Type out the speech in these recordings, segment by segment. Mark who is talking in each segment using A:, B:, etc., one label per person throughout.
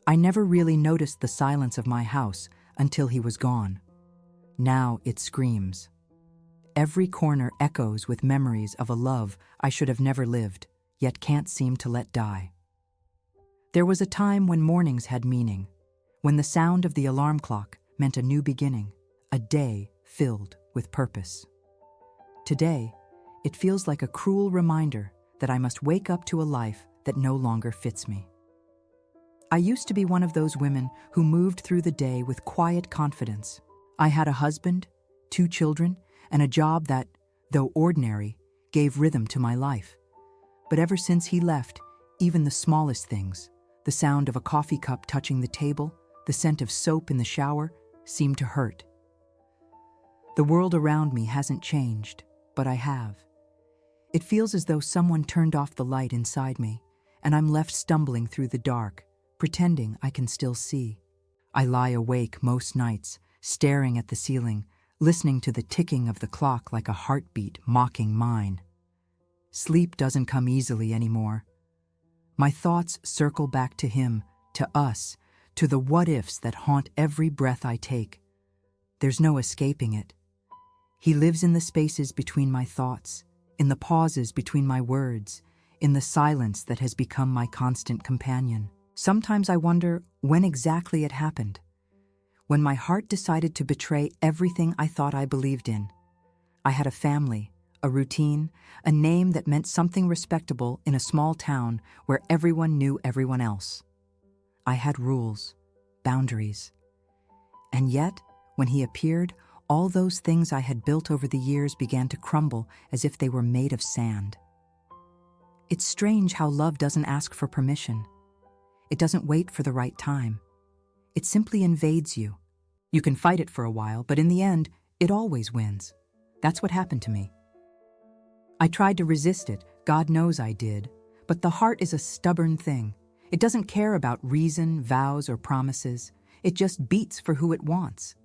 A: I never really noticed the silence of my house until he was gone. Now it screams. Every corner echoes with memories of a love I should have never lived, yet can't seem to let die. There was a time when mornings had meaning, when the sound of the alarm clock meant a new beginning, a day filled with purpose. Today, it feels like a cruel reminder that I must wake up to a life that no longer fits me. I used to be one of those women who moved through the day with quiet confidence. I had a husband, 2 children, and a job that, though ordinary, gave rhythm to my life. But ever since he left, even the smallest things, the sound of a coffee cup touching the table, the scent of soap in the shower, seemed to hurt. The world around me hasn't changed, but I have. It feels as though someone turned off the light inside me, and I'm left stumbling through the dark, pretending I can still see. I lie awake most nights, staring at the ceiling, listening to the ticking of the clock like a heartbeat mocking mine. Sleep doesn't come easily anymore. My thoughts circle back to him, to us, to the what-ifs that haunt every breath I take. There's no escaping it. He lives in the spaces between my thoughts, in the pauses between my words, in the silence that has become my constant companion. Sometimes I wonder when exactly it happened. When my heart decided to betray everything I thought I believed in. I had a family, a routine, a name that meant something respectable in a small town where everyone knew everyone else. I had rules, boundaries. And yet, when he appeared, all those things I had built over the years began to crumble as if they were made of sand. It's strange how love doesn't ask for permission. It doesn't wait for the right time. It simply invades you. You can fight it for a while, but in the end, it always wins. That's what happened to me. I tried to resist it, God knows I did, but the heart is a stubborn thing. It doesn't care about reason, vows, or promises. It just beats for who it wants.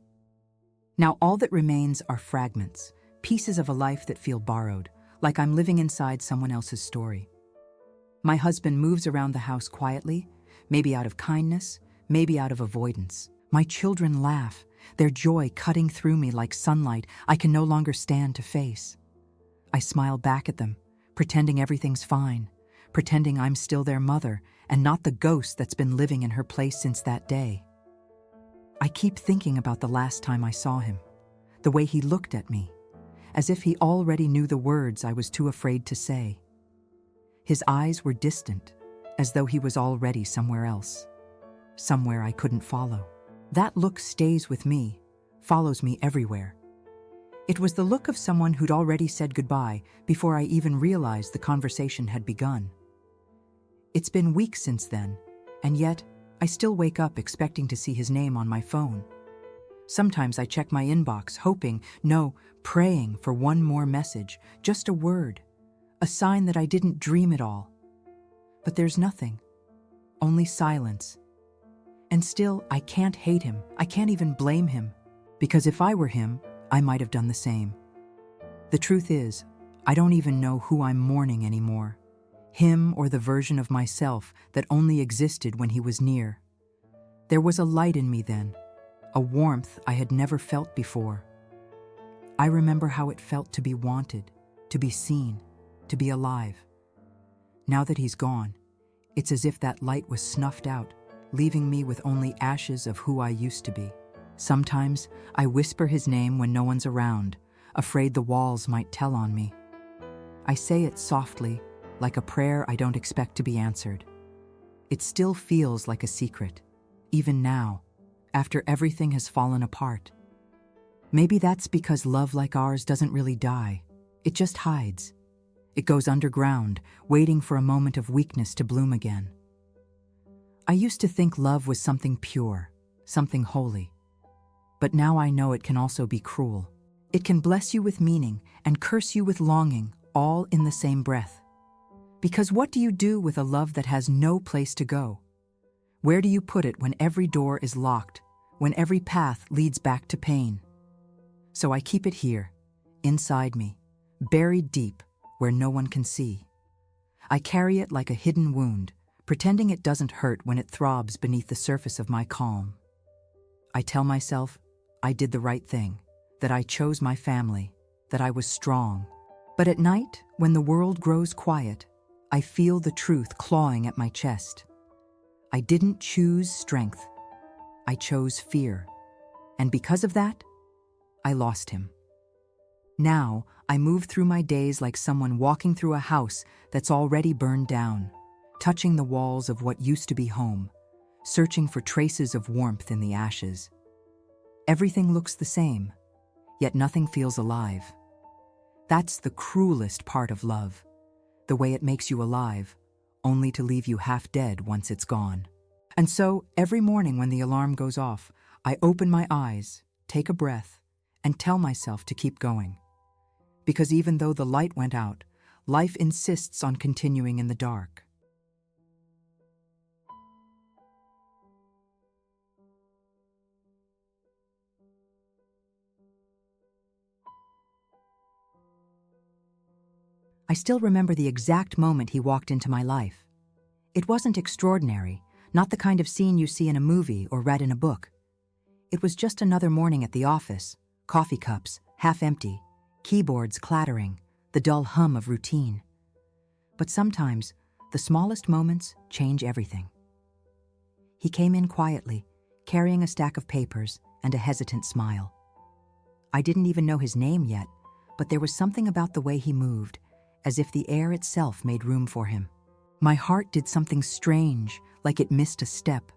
A: Now all that remains are fragments, pieces of a life that feel borrowed, like I'm living inside someone else's story. My husband moves around the house quietly, maybe out of kindness, maybe out of avoidance. My children laugh, their joy cutting through me like sunlight I can no longer stand to face. I smile back at them, pretending everything's fine, pretending I'm still their mother and not the ghost that's been living in her place since that day. I keep thinking about the last time I saw him, the way he looked at me, as if he already knew the words I was too afraid to say. His eyes were distant, as though he was already somewhere else, somewhere I couldn't follow. That look stays with me, follows me everywhere. It was the look of someone who'd already said goodbye before I even realized the conversation had begun. It's been weeks since then, and yet I still wake up expecting to see his name on my phone. Sometimes I check my inbox, hoping, no, praying for one more message, just a word, a sign that I didn't dream it all. But there's nothing, only silence. And still, I can't hate him, I can't even blame him, because if I were him, I might have done the same. The truth is, I don't even know who I'm mourning anymore, him or the version of myself that only existed when he was near. There was a light in me then, a warmth I had never felt before. I remember how it felt to be wanted, to be seen, to be alive. Now that he's gone, it's as if that light was snuffed out, leaving me with only ashes of who I used to be. Sometimes I whisper his name when no one's around, afraid the walls might tell on me. I say it softly, like a prayer I don't expect to be answered. It still feels like a secret, even now, after everything has fallen apart. Maybe that's because love like ours doesn't really die. It just hides. It goes underground, waiting for a moment of weakness to bloom again. I used to think love was something pure, something holy. But now I know it can also be cruel. It can bless you with meaning and curse you with longing, all in the same breath. Because what do you do with a love that has no place to go? Where do you put it when every door is locked, when every path leads back to pain? So I keep it here, inside me, buried deep where no one can see. I carry it like a hidden wound, pretending it doesn't hurt when it throbs beneath the surface of my calm. I tell myself I did the right thing, that I chose my family, that I was strong. But at night, when the world grows quiet, I feel the truth clawing at my chest. I didn't choose strength. I chose fear. And because of that, I lost him. Now, I move through my days like someone walking through a house that's already burned down, touching the walls of what used to be home, searching for traces of warmth in the ashes. Everything looks the same, yet nothing feels alive. That's the cruelest part of love, the way it makes you alive, only to leave you half dead once it's gone. And so, every morning when the alarm goes off, I open my eyes, take a breath, and tell myself to keep going. Because even though the light went out, life insists on continuing in the dark. I still remember the exact moment he walked into my life. It wasn't extraordinary, not the kind of scene you see in a movie or read in a book. It was just another morning at the office, coffee cups, half empty, keyboards clattering, the dull hum of routine. But sometimes, the smallest moments change everything. He came in quietly, carrying a stack of papers and a hesitant smile. I didn't even know his name yet, but there was something about the way he moved, as if the air itself made room for him. My heart did something strange, like it missed a step.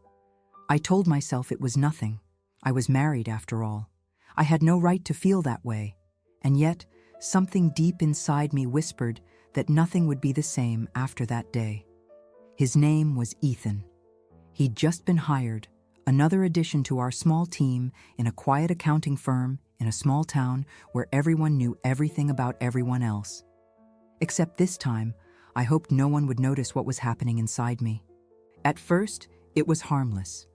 A: I told myself it was nothing. I was married after all. I had no right to feel that way. And yet, something deep inside me whispered that nothing would be the same after that day. His name was Ethan. He'd just been hired, another addition to our small team in a quiet accounting firm in a small town where everyone knew everything about everyone else. Except this time, I hoped no one would notice what was happening inside me. At first, it was harmless.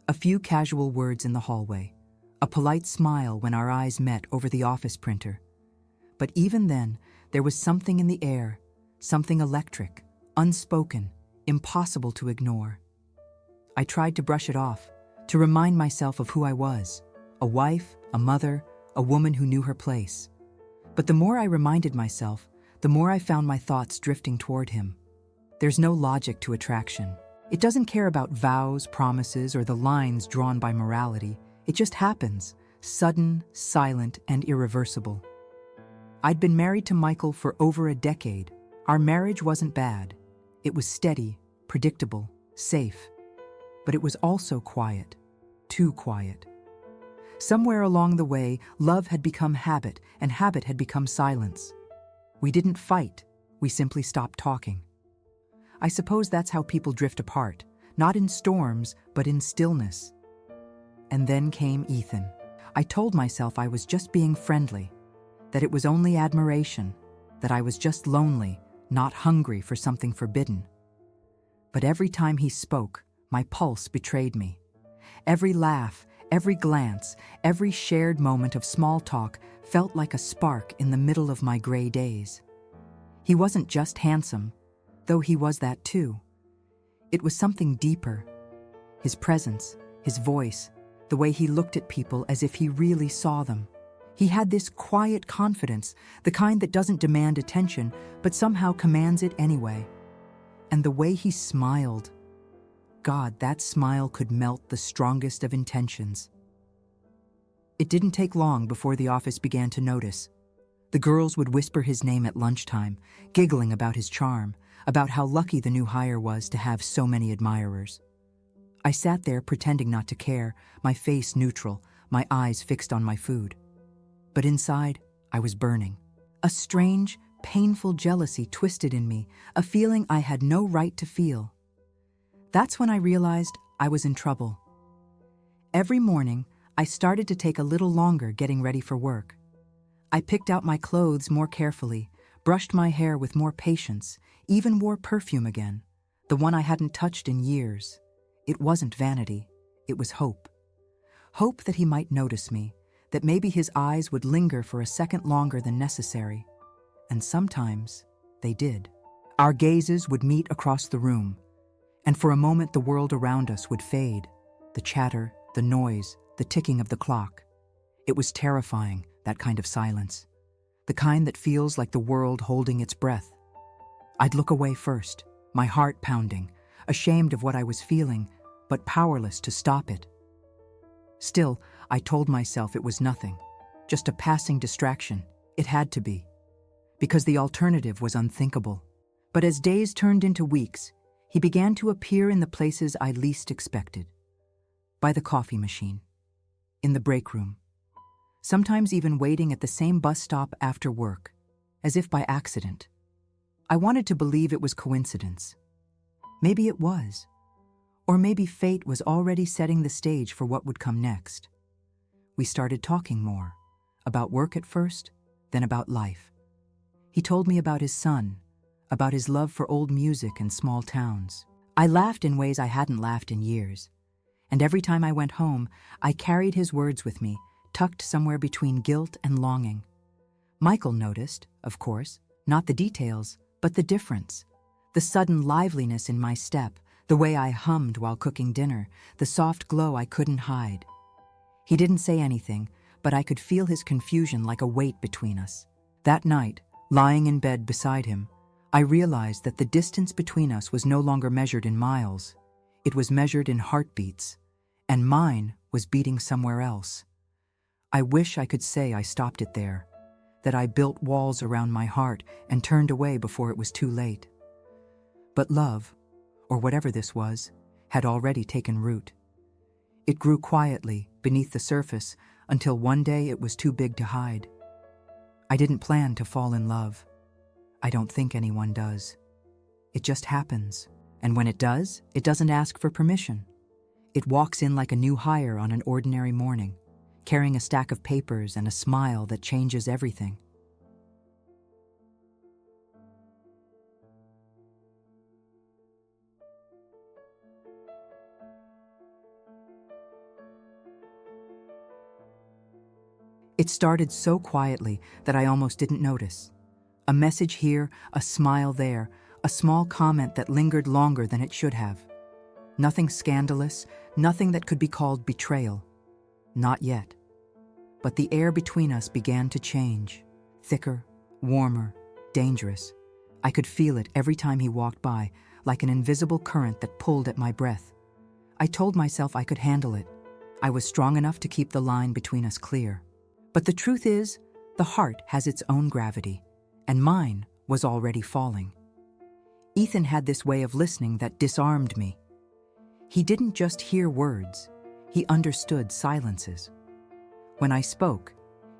A: A few casual words in the hallway, a polite smile when our eyes met over the office printer. But even then, there was something in the air, something electric, unspoken, impossible to ignore. I tried to brush it off, to remind myself of who I was, a wife, a mother, a woman who knew her place. But the more I reminded myself, the more I found my thoughts drifting toward him. There's no logic to attraction. It doesn't care about vows, promises, or the lines drawn by morality. It just happens, sudden, silent, and irreversible. I'd been married to Michael for over a decade. Our marriage wasn't bad. It was steady, predictable, safe. But it was also quiet, too quiet. Somewhere along the way, love had become habit, and habit had become silence. We didn't fight, we simply stopped talking. I suppose that's how people drift apart, not in storms, but in stillness. And then came Ethan. I told myself I was just being friendly, that it was only admiration, that I was just lonely, not hungry for something forbidden. But every time he spoke, my pulse betrayed me. Every laugh, every glance, every shared moment of small talk felt like a spark in the middle of my gray days. He wasn't just handsome, though he was that too. It was something deeper. His presence, his voice, the way he looked at people as if he really saw them. He had this quiet confidence, the kind that doesn't demand attention, but somehow commands it anyway. And the way he smiled. God, that smile could melt the strongest of intentions. It didn't take long before the office began to notice. The girls would whisper his name at lunchtime, giggling about his charm, about how lucky the new hire was to have so many admirers. I sat there pretending not to care, my face neutral, my eyes fixed on my food. But inside, I was burning. A strange, painful jealousy twisted in me, a feeling I had no right to feel. That's when I realized I was in trouble. Every morning, I started to take a little longer getting ready for work. I picked out my clothes more carefully, brushed my hair with more patience, even wore perfume again, the one I hadn't touched in years. It wasn't vanity, it was hope. Hope that he might notice me, that maybe his eyes would linger for a second longer than necessary. And sometimes they did. Our gazes would meet across the room, and for a moment the world around us would fade, the chatter, the noise, the ticking of the clock. It was terrifying, that kind of silence, the kind that feels like the world holding its breath. I'd look away first, my heart pounding, ashamed of what I was feeling, but powerless to stop it. Still, I told myself it was nothing, just a passing distraction. It had to be, because the alternative was unthinkable. But as days turned into weeks, he began to appear in the places I least expected. By the coffee machine, in the break room, sometimes even waiting at the same bus stop after work, as if by accident. I wanted to believe it was coincidence. Maybe it was. Or maybe fate was already setting the stage for what would come next. We started talking more, about work at first, then about life. He told me about his son, about his love for old music and small towns. I laughed in ways I hadn't laughed in years. And every time I went home, I carried his words with me, tucked somewhere between guilt and longing. Michael noticed, of course, not the details, but the difference. The sudden liveliness in my step, the way I hummed while cooking dinner, the soft glow I couldn't hide. He didn't say anything, but I could feel his confusion like a weight between us. That night, lying in bed beside him, I realized that the distance between us was no longer measured in miles. It was measured in heartbeats, and mine was beating somewhere else. I wish I could say I stopped it there, that I built walls around my heart and turned away before it was too late. But love, or whatever this was, had already taken root. It grew quietly beneath the surface until one day it was too big to hide. I didn't plan to fall in love. I don't think anyone does. It just happens, and when it does, it doesn't ask for permission. It walks in like a new hire on an ordinary morning, carrying a stack of papers and a smile that changes everything. It started so quietly that I almost didn't notice. A message here, a smile there, a small comment that lingered longer than it should have. Nothing scandalous, nothing that could be called betrayal. Not yet. But the air between us began to change. Thicker, warmer, dangerous. I could feel it every time he walked by, like an invisible current that pulled at my breath. I told myself I could handle it. I was strong enough to keep the line between us clear. But the truth is, the heart has its own gravity, and mine was already falling. Ethan had this way of listening that disarmed me. He didn't just hear words, he understood silences. When I spoke,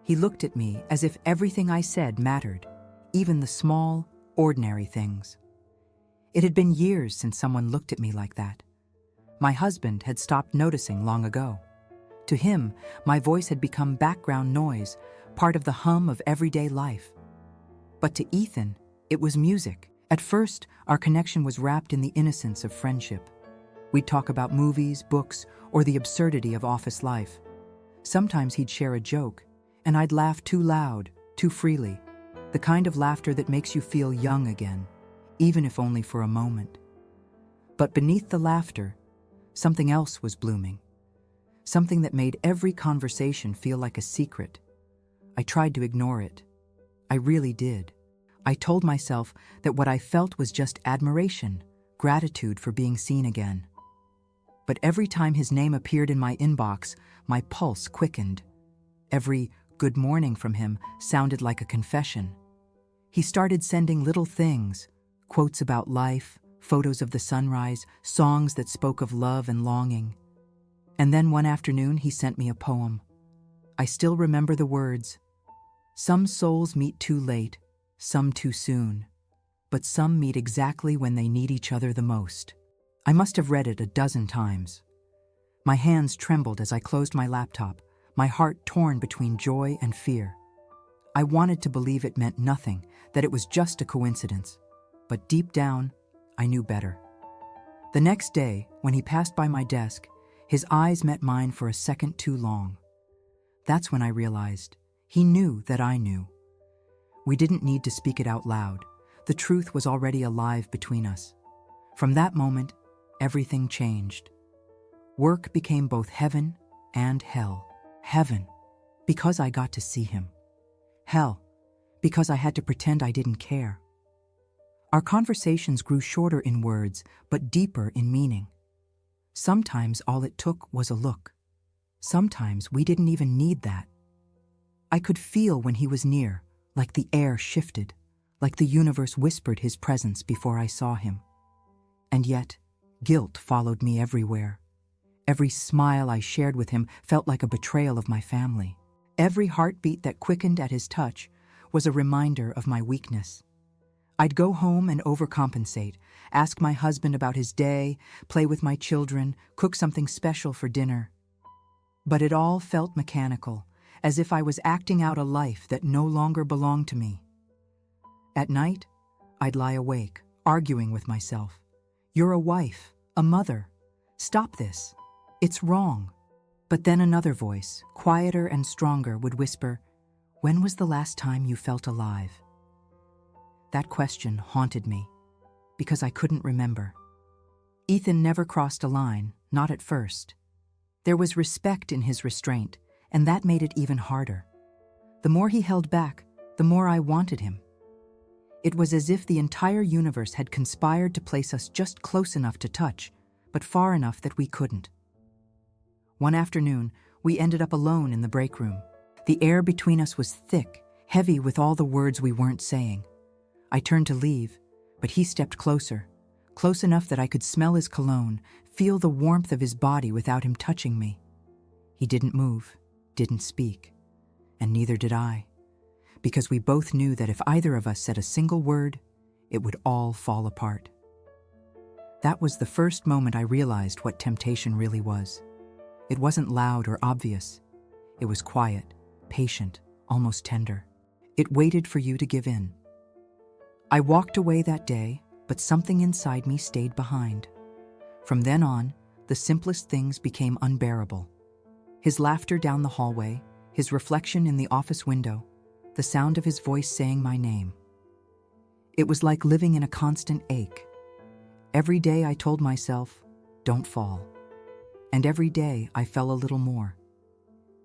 A: he looked at me as if everything I said mattered, even the small, ordinary things. It had been years since someone looked at me like that. My husband had stopped noticing long ago. To him, my voice had become background noise, part of the hum of everyday life. But to Ethan, it was music. At first, our connection was wrapped in the innocence of friendship. We'd talk about movies, books, or the absurdity of office life. Sometimes he'd share a joke, and I'd laugh too loud, too freely, the kind of laughter that makes you feel young again, even if only for a moment. But beneath the laughter, something else was blooming. Something that made every conversation feel like a secret. I tried to ignore it. I really did. I told myself that what I felt was just admiration, gratitude for being seen again. But every time his name appeared in my inbox, my pulse quickened. Every good morning from him sounded like a confession. He started sending little things, quotes about life, photos of the sunrise, songs that spoke of love and longing. And then one afternoon he sent me a poem. I still remember the words. Some souls meet too late, some too soon, but some meet exactly when they need each other the most. I must have read it a dozen times. My hands trembled as I closed my laptop, my heart torn between joy and fear. I wanted to believe it meant nothing, that it was just a coincidence. But deep down, I knew better. The next day, when he passed by my desk, his eyes met mine for a second too long. That's when I realized he knew that I knew. We didn't need to speak it out loud. The truth was already alive between us. From that moment, everything changed. Work became both heaven and hell. Heaven, because I got to see him. Hell, because I had to pretend I didn't care. Our conversations grew shorter in words, but deeper in meaning. Sometimes all it took was a look. Sometimes we didn't even need that. I could feel when he was near, like the air shifted, like the universe whispered his presence before I saw him. And yet, guilt followed me everywhere. Every smile I shared with him felt like a betrayal of my family. Every heartbeat that quickened at his touch was a reminder of my weakness. I'd go home and overcompensate, ask my husband about his day, play with my children, cook something special for dinner. But it all felt mechanical, as if I was acting out a life that no longer belonged to me. At night, I'd lie awake, arguing with myself. You're a wife, a mother. Stop this. It's wrong. But then another voice, quieter and stronger, would whisper, when was the last time you felt alive? That question haunted me, because I couldn't remember. Ethan never crossed a line, not at first. There was respect in his restraint, and that made it even harder. The more he held back, the more I wanted him. It was as if the entire universe had conspired to place us just close enough to touch, but far enough that we couldn't. One afternoon, we ended up alone in the break room. The air between us was thick, heavy with all the words we weren't saying. I turned to leave, but he stepped closer, close enough that I could smell his cologne, feel the warmth of his body without him touching me. He didn't move, didn't speak, and neither did I, because we both knew that if either of us said a single word, it would all fall apart. That was the first moment I realized what temptation really was. It wasn't loud or obvious. It was quiet, patient, almost tender. It waited for you to give in. I walked away that day, but something inside me stayed behind. From then on, the simplest things became unbearable. His laughter down the hallway, his reflection in the office window, the sound of his voice saying my name. It was like living in a constant ache. Every day I told myself, don't fall. And every day I fell a little more.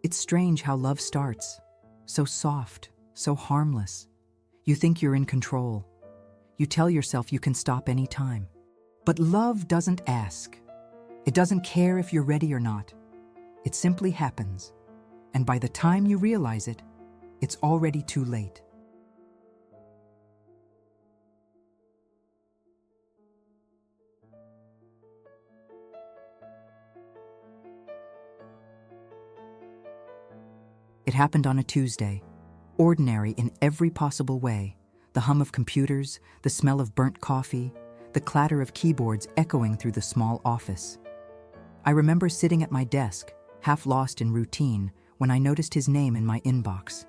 A: It's strange how love starts. So soft, so harmless. You think you're in control. You tell yourself you can stop any time. But love doesn't ask. It doesn't care if you're ready or not. It simply happens. And by the time you realize it, it's already too late. It happened on a Tuesday, ordinary in every possible way. The hum of computers, the smell of burnt coffee, the clatter of keyboards echoing through the small office. I remember sitting at my desk, half lost in routine, when I noticed his name in my inbox.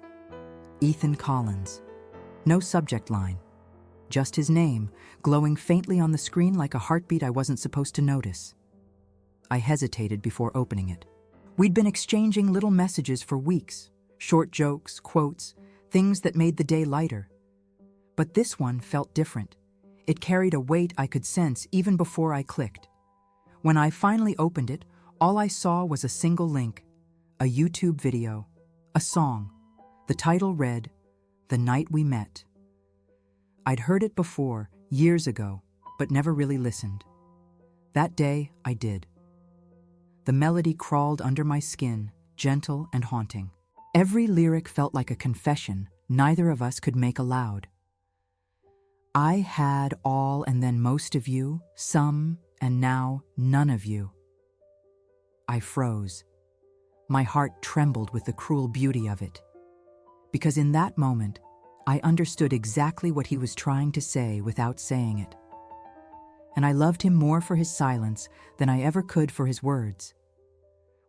A: Ethan Collins. No subject line. Just his name, glowing faintly on the screen like a heartbeat I wasn't supposed to notice. I hesitated before opening it. We'd been exchanging little messages for weeks, short jokes, quotes, things that made the day lighter. But this one felt different. It carried a weight I could sense even before I clicked. When I finally opened it, all I saw was a single link, a YouTube video, a song. The title read, "The Night We Met." I'd heard it before, years ago, but never really listened. That day, I did. The melody crawled under my skin, gentle and haunting. Every lyric felt like a confession neither of us could make aloud. I had all and then most of you, some, and now none of you. I froze. My heart trembled with the cruel beauty of it. Because in that moment, I understood exactly what he was trying to say without saying it. and I loved him more for his silence than I ever could for his words.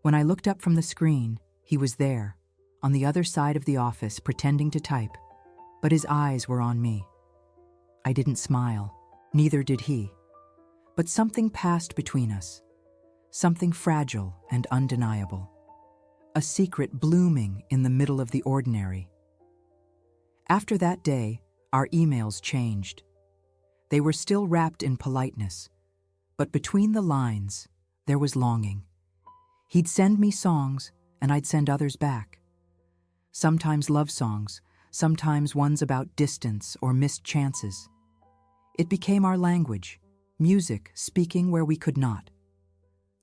A: When I looked up from the screen, he was there, on the other side of the office, pretending to type, but his eyes were on me. I didn't smile, neither did he. But something passed between us, something fragile and undeniable, a secret blooming in the middle of the ordinary. After that day, our emails changed. They were still wrapped in politeness, but between the lines, there was longing. He'd send me songs, and I'd send others back. Sometimes love songs, sometimes ones about distance or missed chances. It became our language, music speaking where we could not.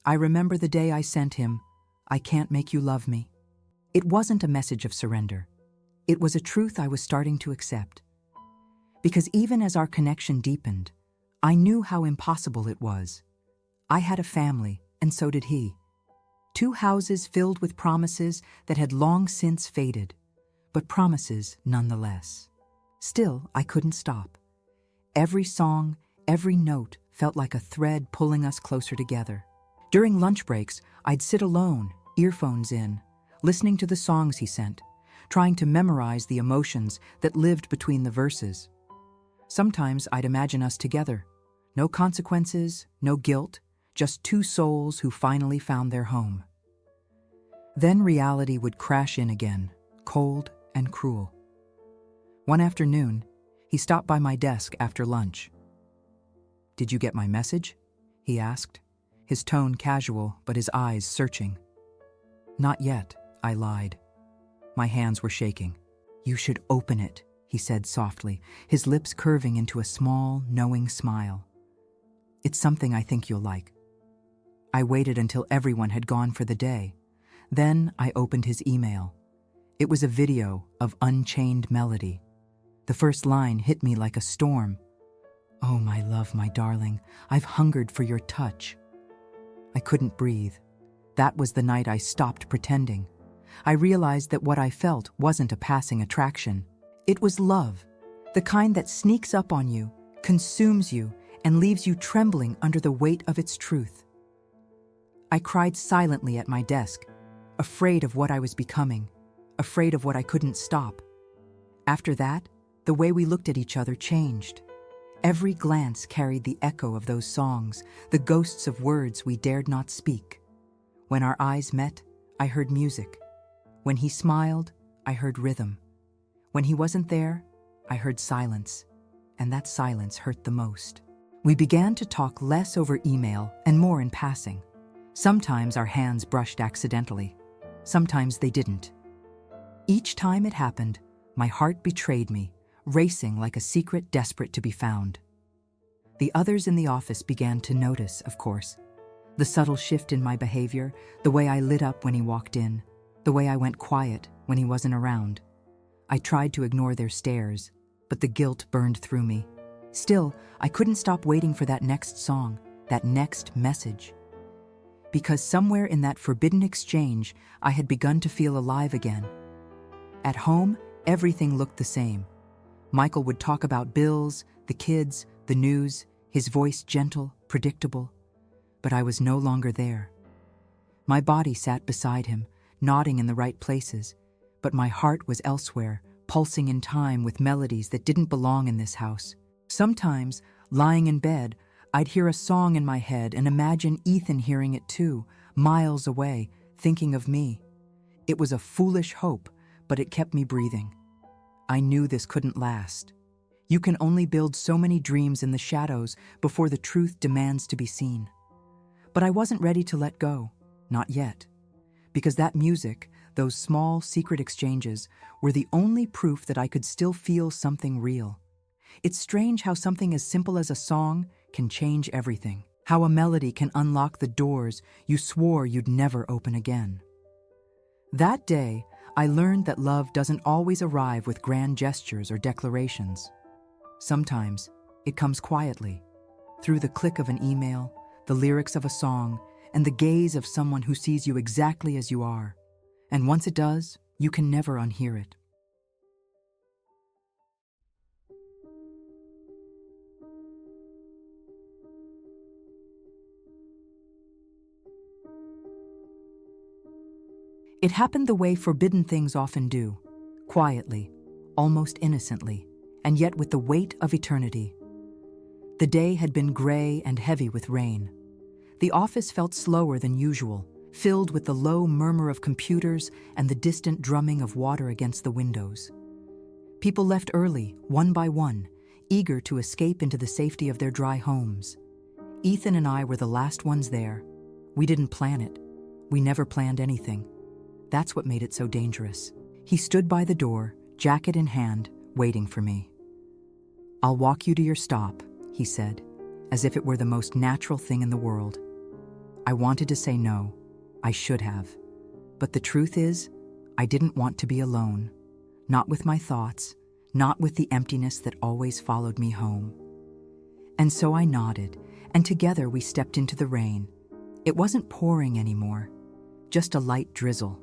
A: I remember the day I sent him, "I can't make you love me." It wasn't a message of surrender. It was a truth I was starting to accept. Because even as our connection deepened, I knew how impossible it was. I had a family, and so did he. 2 houses filled with promises that had long since faded, but promises nonetheless. Still, I couldn't stop. Every song, every note felt like a thread pulling us closer together. During lunch breaks, I'd sit alone, earphones in, listening to the songs he sent, trying to memorize the emotions that lived between the verses. Sometimes I'd imagine us together. No consequences, no guilt, just 2 souls who finally found their home. Then reality would crash in again, cold and cruel. One afternoon, he stopped by my desk after lunch. "Did you get my message?" he asked, his tone casual but his eyes searching. "Not yet," I lied. My hands were shaking. "You should open it," he said softly, his lips curving into a small, knowing smile. "It's something I think you'll like." I waited until everyone had gone for the day. Then I opened his email. It was a video of Unchained Melody. The first line hit me like a storm. "Oh, my love, my darling, I've hungered for your touch." I couldn't breathe. That was the night I stopped pretending. I realized that what I felt wasn't a passing attraction. It was love, the kind that sneaks up on you, consumes you, and leaves you trembling under the weight of its truth. I cried silently at my desk, afraid of what I was becoming, afraid of what I couldn't stop. After that, the way we looked at each other changed. Every glance carried the echo of those songs, the ghosts of words we dared not speak. When our eyes met, I heard music. When he smiled, I heard rhythm. When he wasn't there, I heard silence, and that silence hurt the most. We began to talk less over email and more in passing. Sometimes our hands brushed accidentally. Sometimes they didn't. Each time it happened, my heart betrayed me, racing like a secret desperate to be found. The others in the office began to notice, of course. The subtle shift in my behavior, the way I lit up when he walked in, the way I went quiet when he wasn't around. I tried to ignore their stares, but the guilt burned through me. Still, I couldn't stop waiting for that next song, that next message. Because somewhere in that forbidden exchange, I had begun to feel alive again. At home, everything looked the same. Michael would talk about bills, the kids, the news, his voice gentle, predictable. But I was no longer there. My body sat beside him, nodding in the right places, but my heart was elsewhere, pulsing in time with melodies that didn't belong in this house. Sometimes, lying in bed, I'd hear a song in my head and imagine Ethan hearing it too, miles away, thinking of me. It was a foolish hope, but it kept me breathing. I knew this couldn't last. You can only build so many dreams in the shadows before the truth demands to be seen. But I wasn't ready to let go, not yet. Because that music, those small secret exchanges, were the only proof that I could still feel something real. It's strange how something as simple as a song can change everything. How a melody can unlock the doors you swore you'd never open again. That day, I learned that love doesn't always arrive with grand gestures or declarations. Sometimes, it comes quietly, through the click of an email, the lyrics of a song, and the gaze of someone who sees you exactly as you are. And once it does, you can never unhear it. It happened the way forbidden things often do, quietly, almost innocently, and yet with the weight of eternity. The day had been gray and heavy with rain. The office felt slower than usual, filled with the low murmur of computers and the distant drumming of water against the windows. People left early, one by one, eager to escape into the safety of their dry homes. Ethan and I were the last ones there. We didn't plan it. We never planned anything. That's what made it so dangerous. He stood by the door, jacket in hand, waiting for me. "I'll walk you to your stop," he said, as if it were the most natural thing in the world. I wanted to say no. I should have. But the truth is, I didn't want to be alone. Not with my thoughts, not with the emptiness that always followed me home. And so I nodded, and together we stepped into the rain. It wasn't pouring anymore, just a light drizzle,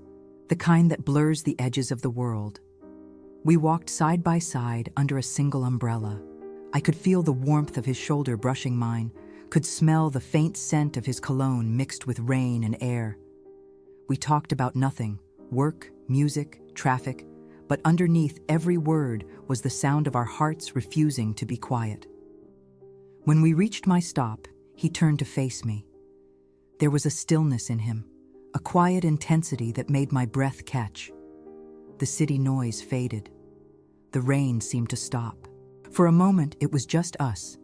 A: the kind that blurs the edges of the world. We walked side by side under a single umbrella. I could feel the warmth of his shoulder brushing mine, could smell the faint scent of his cologne mixed with rain and air. We talked about nothing, work, music, traffic, but underneath every word was the sound of our hearts refusing to be quiet. When we reached my stop, he turned to face me. There was a stillness in him, a quiet intensity that made my breath catch. The city noise faded. The rain seemed to stop. For a moment, it was just us,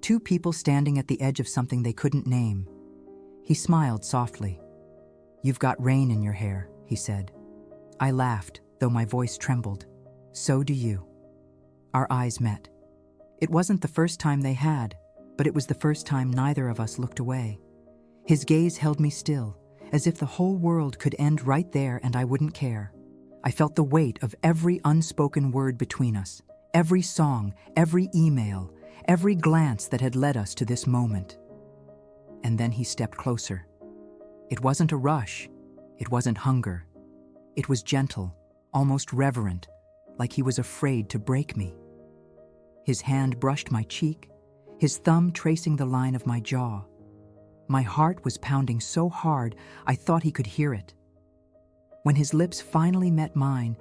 A: two people standing at the edge of something they couldn't name. He smiled softly. "You've got rain in your hair," he said. I laughed, though my voice trembled. "So do you." Our eyes met. It wasn't the first time they had, but it was the first time neither of us looked away. His gaze held me still, as if the whole world could end right there and I wouldn't care. I felt the weight of every unspoken word between us, every song, every email, every glance that had led us to this moment. And then he stepped closer. It wasn't a rush. It wasn't hunger. It was gentle, almost reverent, like he was afraid to break me. His hand brushed my cheek, his thumb tracing the line of my jaw. My heart was pounding so hard I thought he could hear it. When his lips finally met mine,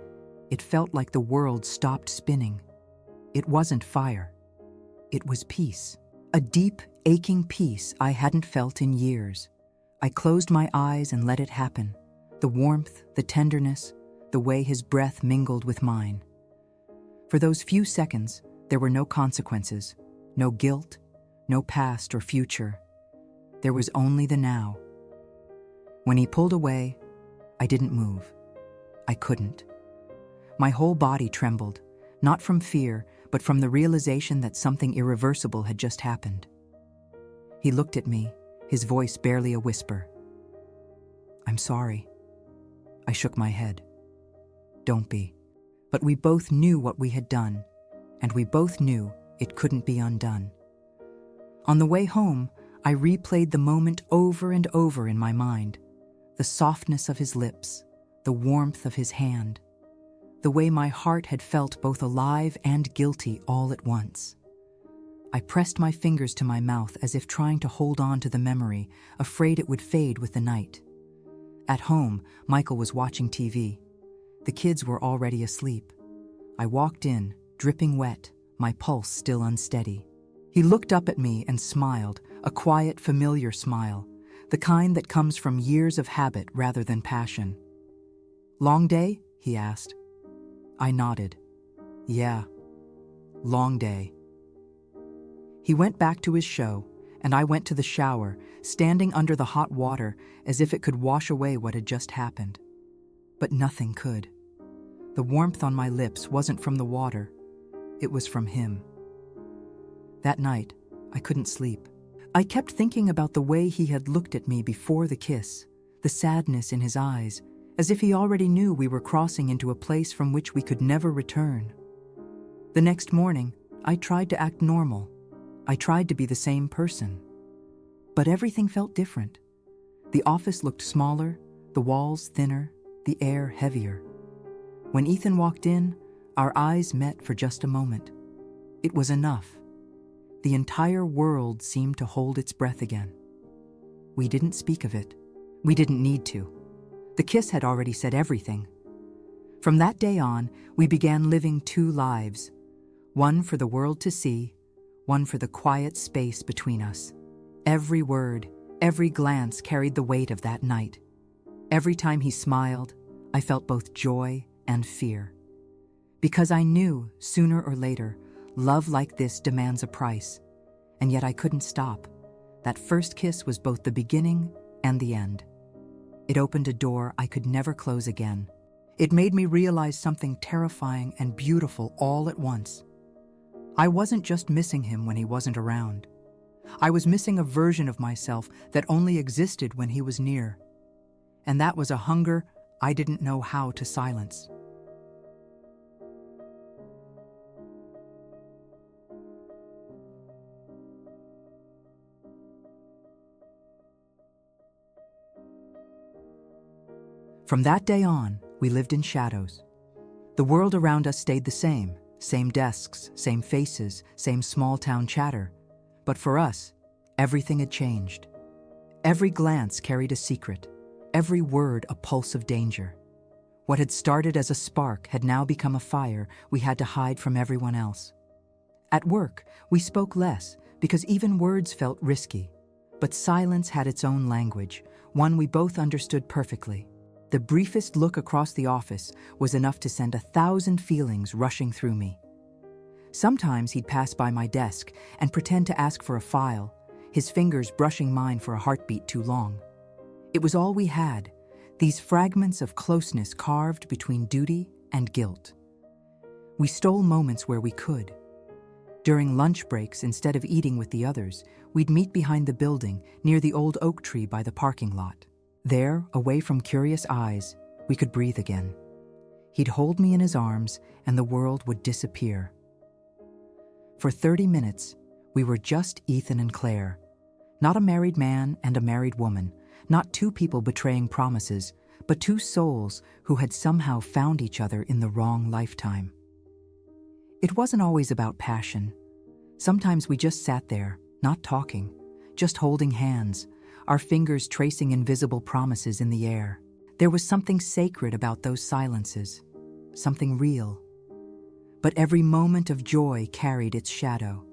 A: it felt like the world stopped spinning. It wasn't fire. It was peace. A deep, aching peace I hadn't felt in years. I closed my eyes and let it happen. The warmth, the tenderness, the way his breath mingled with mine. For those few seconds, there were no consequences, no guilt, no past or future. There was only the now. When he pulled away, I didn't move. I couldn't. My whole body trembled, not from fear, but from the realization that something irreversible had just happened. He looked at me, his voice barely a whisper. "I'm sorry." I shook my head. "Don't be." But we both knew what we had done, and we both knew it couldn't be undone. On the way home, I replayed the moment over and over in my mind. The softness of his lips, the warmth of his hand, the way my heart had felt both alive and guilty all at once. I pressed my fingers to my mouth as if trying to hold on to the memory, afraid it would fade with the night. At home, Michael was watching TV. The kids were already asleep. I walked in, dripping wet, my pulse still unsteady. He looked up at me and smiled, a quiet, familiar smile, the kind that comes from years of habit rather than passion. "Long day?" he asked. I nodded. "Yeah, long day." He went back to his show, and I went to the shower, standing under the hot water as if it could wash away what had just happened. But nothing could. The warmth on my lips wasn't from the water. It was from him. That night, I couldn't sleep. I kept thinking about the way he had looked at me before the kiss, the sadness in his eyes, as if he already knew we were crossing into a place from which we could never return. The next morning, I tried to act normal. I tried to be the same person. But everything felt different. The office looked smaller, the walls thinner, the air heavier. When Ethan walked in, our eyes met for just a moment. It was enough. The entire world seemed to hold its breath again. We didn't speak of it. We didn't need to. The kiss had already said everything. From that day on, we began living two lives, one for the world to see, one for the quiet space between us. Every word, every glance carried the weight of that night. Every time he smiled, I felt both joy and fear. Because I knew, sooner or later, love like this demands a price, and yet I couldn't stop. That first kiss was both the beginning and the end. It opened a door I could never close again. It made me realize something terrifying and beautiful all at once. I wasn't just missing him when he wasn't around. I was missing a version of myself that only existed when he was near. And that was a hunger I didn't know how to silence. From that day on, we lived in shadows. The world around us stayed the same desks, same faces, same small-town chatter. But for us, everything had changed. Every glance carried a secret, every word a pulse of danger. What had started as a spark had now become a fire we had to hide from everyone else. At work, we spoke less because even words felt risky. But silence had its own language, one we both understood perfectly. The briefest look across the office was enough to send 1,000 feelings rushing through me. Sometimes he'd pass by my desk and pretend to ask for a file, his fingers brushing mine for a heartbeat too long. It was all we had, these fragments of closeness carved between duty and guilt. We stole moments where we could. During lunch breaks, instead of eating with the others, we'd meet behind the building near the old oak tree by the parking lot. There, away from curious eyes, we could breathe again. He'd hold me in his arms and the world would disappear. For 30 minutes, we were just Ethan and Claire. Not a married man and a married woman, not two people betraying promises, but two souls who had somehow found each other in the wrong lifetime. It wasn't always about passion. Sometimes we just sat there, not talking, just holding hands, our fingers tracing invisible promises in the air. There was something sacred about those silences, something real. But every moment of joy carried its shadow.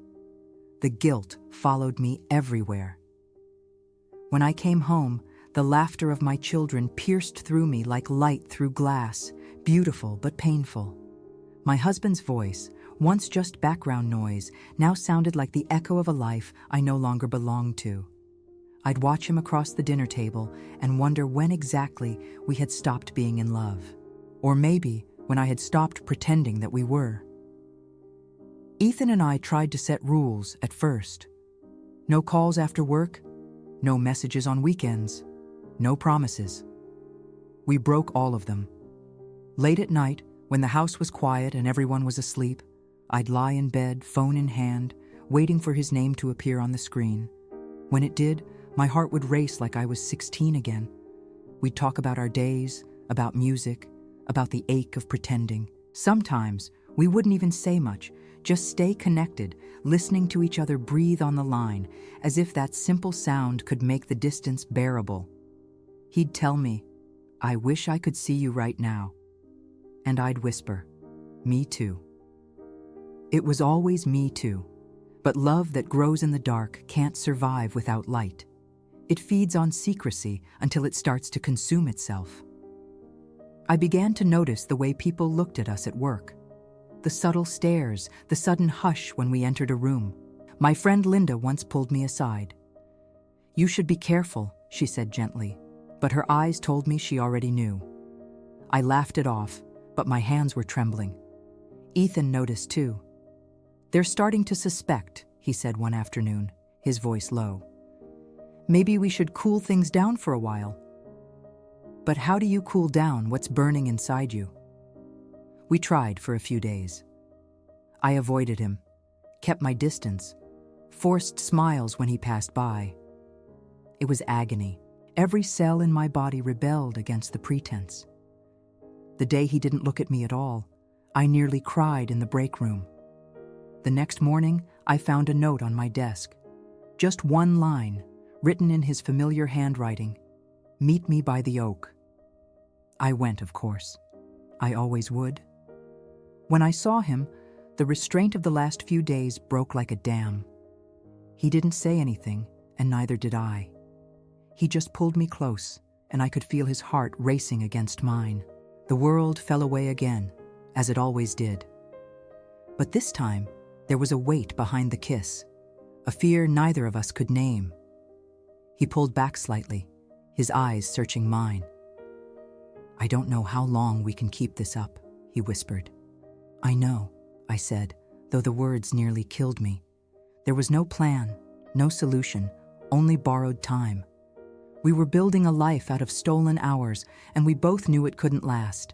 A: The guilt followed me everywhere. When I came home, the laughter of my children pierced through me like light through glass, beautiful but painful. My husband's voice, once just background noise, now sounded like the echo of a life I no longer belonged to. I'd watch him across the dinner table and wonder when exactly we had stopped being in love. Or maybe when I had stopped pretending that we were. Ethan and I tried to set rules at first. No calls after work, no messages on weekends, no promises. We broke all of them. Late at night, when the house was quiet and everyone was asleep, I'd lie in bed, phone in hand, waiting for his name to appear on the screen. When it did, my heart would race like I was 16 again. We'd talk about our days, about music, about the ache of pretending. Sometimes we wouldn't even say much, just stay connected, listening to each other breathe on the line, as if that simple sound could make the distance bearable. He'd tell me, "I wish I could see you right now." And I'd whisper, "Me too." It was always me too. But love that grows in the dark can't survive without light. It feeds on secrecy until it starts to consume itself. I began to notice the way people looked at us at work. The subtle stares, the sudden hush when we entered a room. My friend Linda once pulled me aside. "You should be careful," she said gently, but her eyes told me she already knew. I laughed it off, but my hands were trembling. Ethan noticed too. "They're starting to suspect," he said one afternoon, his voice low. "Maybe we should cool things down for a while." But how do you cool down what's burning inside you? We tried for a few days. I avoided him, kept my distance, forced smiles when he passed by. It was agony. Every cell in my body rebelled against the pretense. The day he didn't look at me at all, I nearly cried in the break room. The next morning, I found a note on my desk. Just one line, written in his familiar handwriting, "Meet me by the oak." I went, of course. I always would. When I saw him, the restraint of the last few days broke like a dam. He didn't say anything, and neither did I. He just pulled me close, and I could feel his heart racing against mine. The world fell away again, as it always did. But this time, there was a weight behind the kiss, a fear neither of us could name. He pulled back slightly, his eyes searching mine. "I don't know how long we can keep this up," he whispered. "I know," I said, though the words nearly killed me. There was no plan, no solution, only borrowed time. We were building a life out of stolen hours, and we both knew it couldn't last.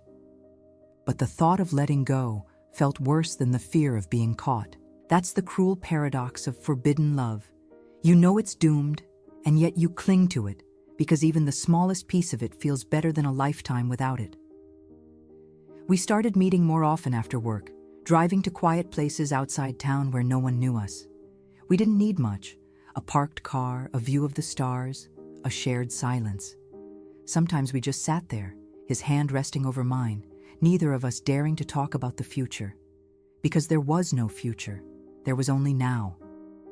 A: But the thought of letting go felt worse than the fear of being caught. That's the cruel paradox of forbidden love. You know it's doomed, and yet you cling to it, because even the smallest piece of it feels better than a lifetime without it. We started meeting more often after work, driving to quiet places outside town where no one knew us. We didn't need much: a parked car, a view of the stars, a shared silence. Sometimes we just sat there, his hand resting over mine, neither of us daring to talk about the future. Because there was no future, there was only now.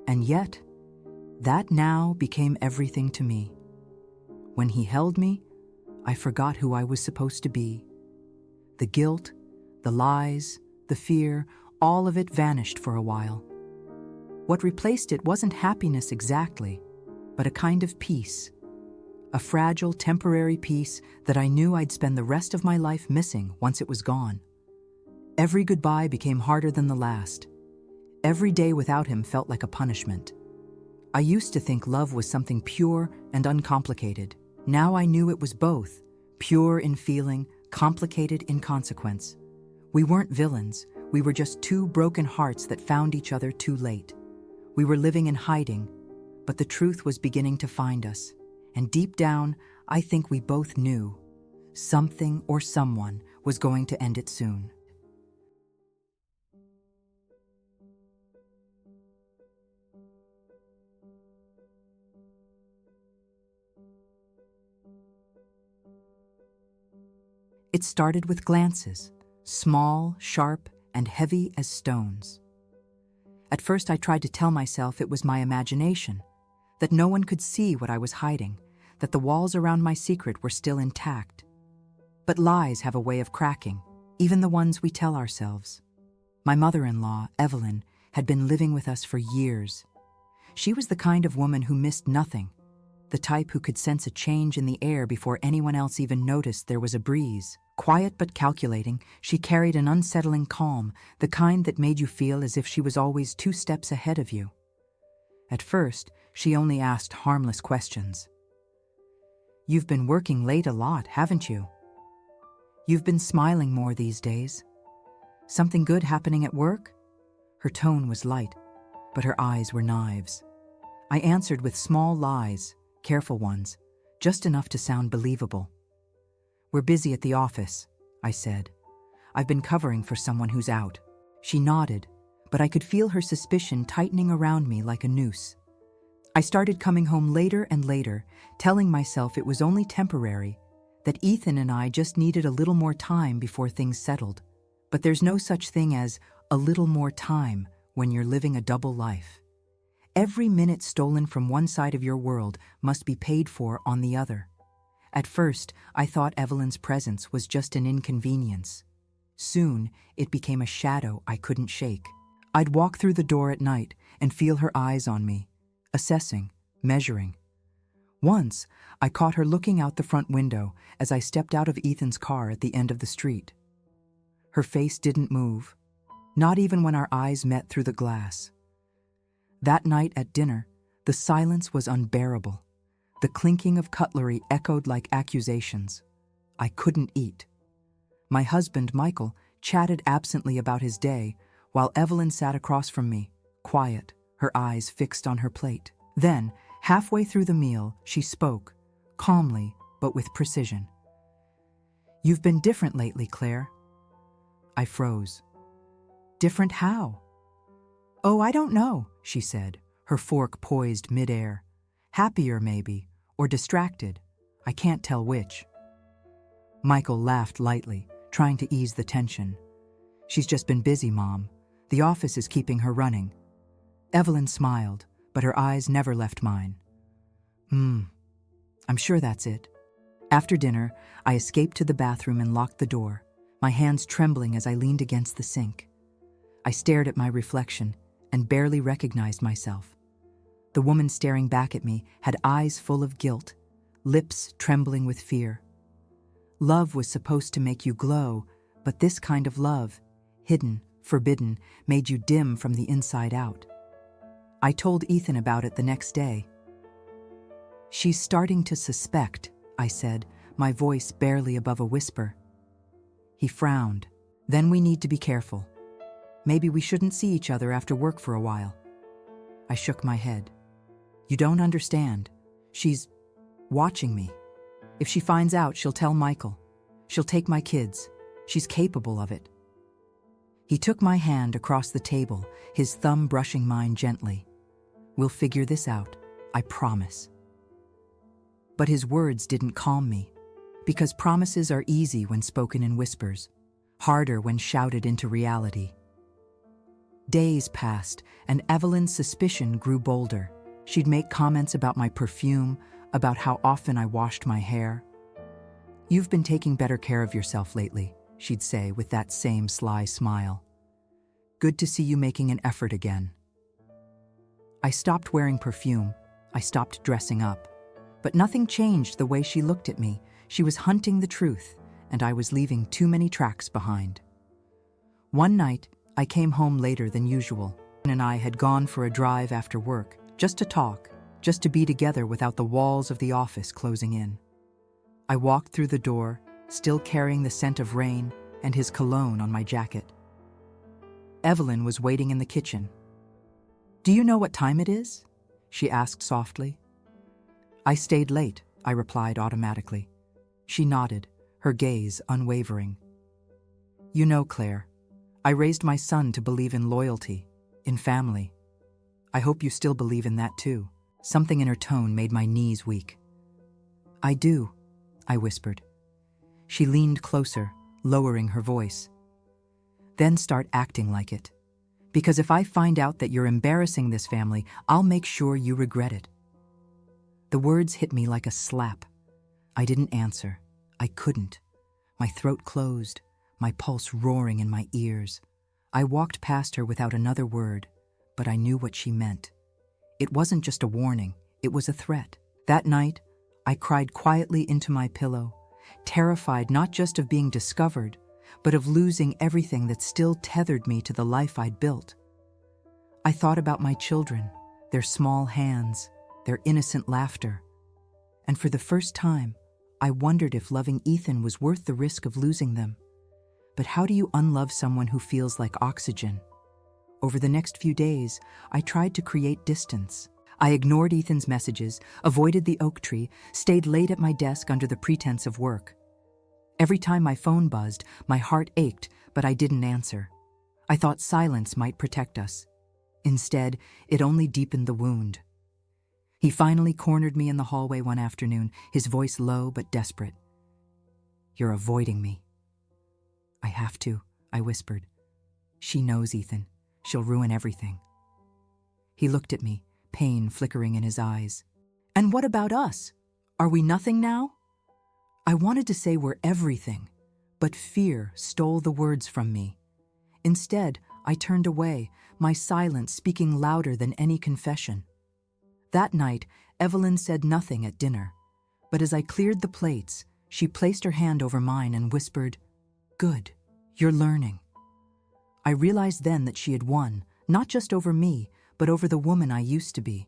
A: And yet, that now became everything to me. When he held me, I forgot who I was supposed to be. The guilt, the lies, the fear, all of it vanished for a while. What replaced it wasn't happiness exactly, but a kind of peace. A fragile, temporary peace that I knew I'd spend the rest of my life missing once it was gone. Every goodbye became harder than the last. Every day without him felt like a punishment. I used to think love was something pure and uncomplicated. Now I knew it was both, pure in feeling, complicated in consequence. We weren't villains, we were just two broken hearts that found each other too late. We were living in hiding, but the truth was beginning to find us. And deep down, I think we both knew something or someone was going to end it soon. It started with glances, small, sharp, and heavy as stones. At first I tried to tell myself it was my imagination, that no one could see what I was hiding, that the walls around my secret were still intact. But lies have a way of cracking, even the ones we tell ourselves. My mother-in-law, Evelyn, had been living with us for years. She was the kind of woman who missed nothing, the type who could sense a change in the air before anyone else even noticed there was a breeze. Quiet but calculating, she carried an unsettling calm, the kind that made you feel as if she was always 2 steps ahead of you. At first, she only asked harmless questions. "You've been working late a lot, haven't you? You've been smiling more these days. Something good happening at work?" Her tone was light, but her eyes were knives. I answered with small lies, careful ones, just enough to sound believable. "We're busy at the office," I said. "I've been covering for someone who's out." She nodded, but I could feel her suspicion tightening around me like a noose. I started coming home later and later, telling myself it was only temporary, that Ethan and I just needed a little more time before things settled. But there's no such thing as a little more time when you're living a double life. Every minute stolen from one side of your world must be paid for on the other. At first, I thought Evelyn's presence was just an inconvenience. Soon, it became a shadow I couldn't shake. I'd walk through the door at night and feel her eyes on me, assessing, measuring. Once, I caught her looking out the front window as I stepped out of Ethan's car at the end of the street. Her face didn't move, not even when our eyes met through the glass. That night at dinner, the silence was unbearable. The clinking of cutlery echoed like accusations. I couldn't eat. My husband, Michael, chatted absently about his day, while Evelyn sat across from me, quiet, her eyes fixed on her plate. Then, halfway through the meal, she spoke, calmly but with precision. "You've been different lately, Claire." I froze. "Different how?" "Oh, I don't know," she said, her fork poised midair. "Happier, maybe, or distracted. I can't tell which." Michael laughed lightly, trying to ease the tension. She's just been busy, Mom. The office is keeping her running. Evelyn smiled, but her eyes never left mine. I'm sure that's it. After dinner, I escaped to the bathroom and locked the door, my hands trembling as I leaned against the sink. I stared at my reflection and barely recognized myself. The woman staring back at me had eyes full of guilt, lips trembling with fear. Love was supposed to make you glow, but this kind of love, hidden, forbidden, made you dim from the inside out. I told Ethan about it the next day. "She's starting to suspect," I said, my voice barely above a whisper. He frowned. "Then we need to be careful. Maybe we shouldn't see each other after work for a while." I shook my head. "You don't understand. She's watching me. If she finds out, she'll tell Michael. She'll take my kids. She's capable of it." He took my hand across the table, his thumb brushing mine gently. "We'll figure this out, I promise." But his words didn't calm me, because promises are easy when spoken in whispers, harder when shouted into reality. Days passed, and Evelyn's suspicion grew bolder. She'd make comments about my perfume, about how often I washed my hair. "You've been taking better care of yourself lately," she'd say with that same sly smile. "Good to see you making an effort again." I stopped wearing perfume. I stopped dressing up. But nothing changed the way she looked at me. She was hunting the truth, and I was leaving too many tracks behind. One night, I came home later than usual. Evelyn and I had gone for a drive after work, just to talk, just to be together without the walls of the office closing in. I walked through the door, still carrying the scent of rain and his cologne on my jacket. Evelyn was waiting in the kitchen. "Do you know what time it is?" she asked softly. "I stayed late," I replied automatically. She nodded, her gaze unwavering. "You know, Claire, I raised my son to believe in loyalty, in family. I hope you still believe in that too." Something in her tone made my knees weak. "I do," I whispered. She leaned closer, lowering her voice. "Then start acting like it. Because if I find out that you're embarrassing this family, I'll make sure you regret it." The words hit me like a slap. I didn't answer. I couldn't. My throat closed, my pulse roaring in my ears. I walked past her without another word, but I knew what she meant. It wasn't just a warning, it was a threat. That night, I cried quietly into my pillow, terrified not just of being discovered, but of losing everything that still tethered me to the life I'd built. I thought about my children, their small hands, their innocent laughter. And for the first time, I wondered if loving Ethan was worth the risk of losing them. But how do you unlove someone who feels like oxygen? Over the next few days, I tried to create distance. I ignored Ethan's messages, avoided the oak tree, stayed late at my desk under the pretense of work. Every time my phone buzzed, my heart ached, but I didn't answer. I thought silence might protect us. Instead, it only deepened the wound. He finally cornered me in the hallway one afternoon, his voice low but desperate. "You're avoiding me." "I have to," I whispered. "She knows, Ethan. She'll ruin everything." He looked at me, pain flickering in his eyes. "And what about us? Are we nothing now?" I wanted to say we're everything, but fear stole the words from me. Instead, I turned away, my silence speaking louder than any confession. That night, Evelyn said nothing at dinner, but as I cleared the plates, she placed her hand over mine and whispered, "Good, you're learning." I realized then that she had won, not just over me, but over the woman I used to be.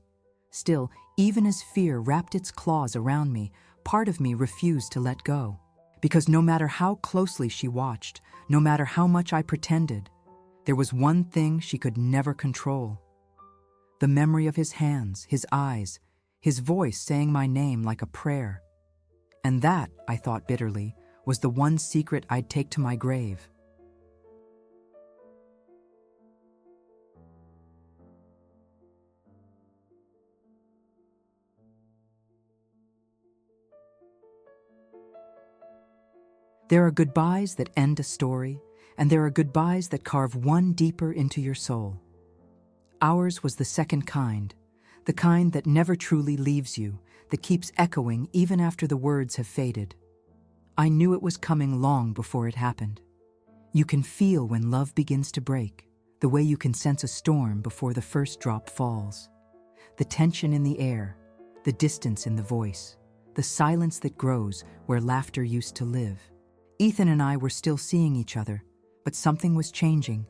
A: Still, even as fear wrapped its claws around me, part of me refused to let go. Because no matter how closely she watched, no matter how much I pretended, there was one thing she could never control. The memory of his hands, his eyes, his voice saying my name like a prayer. And that, I thought bitterly, was the one secret I'd take to my grave. There are goodbyes that end a story, and there are goodbyes that carve one deeper into your soul. Ours was the second kind, the kind that never truly leaves you, that keeps echoing even after the words have faded. I knew it was coming long before it happened. You can feel when love begins to break, the way you can sense a storm before the first drop falls. The tension in the air, the distance in the voice, the silence that grows where laughter used to live. Ethan and I were still seeing each other, but something was changing.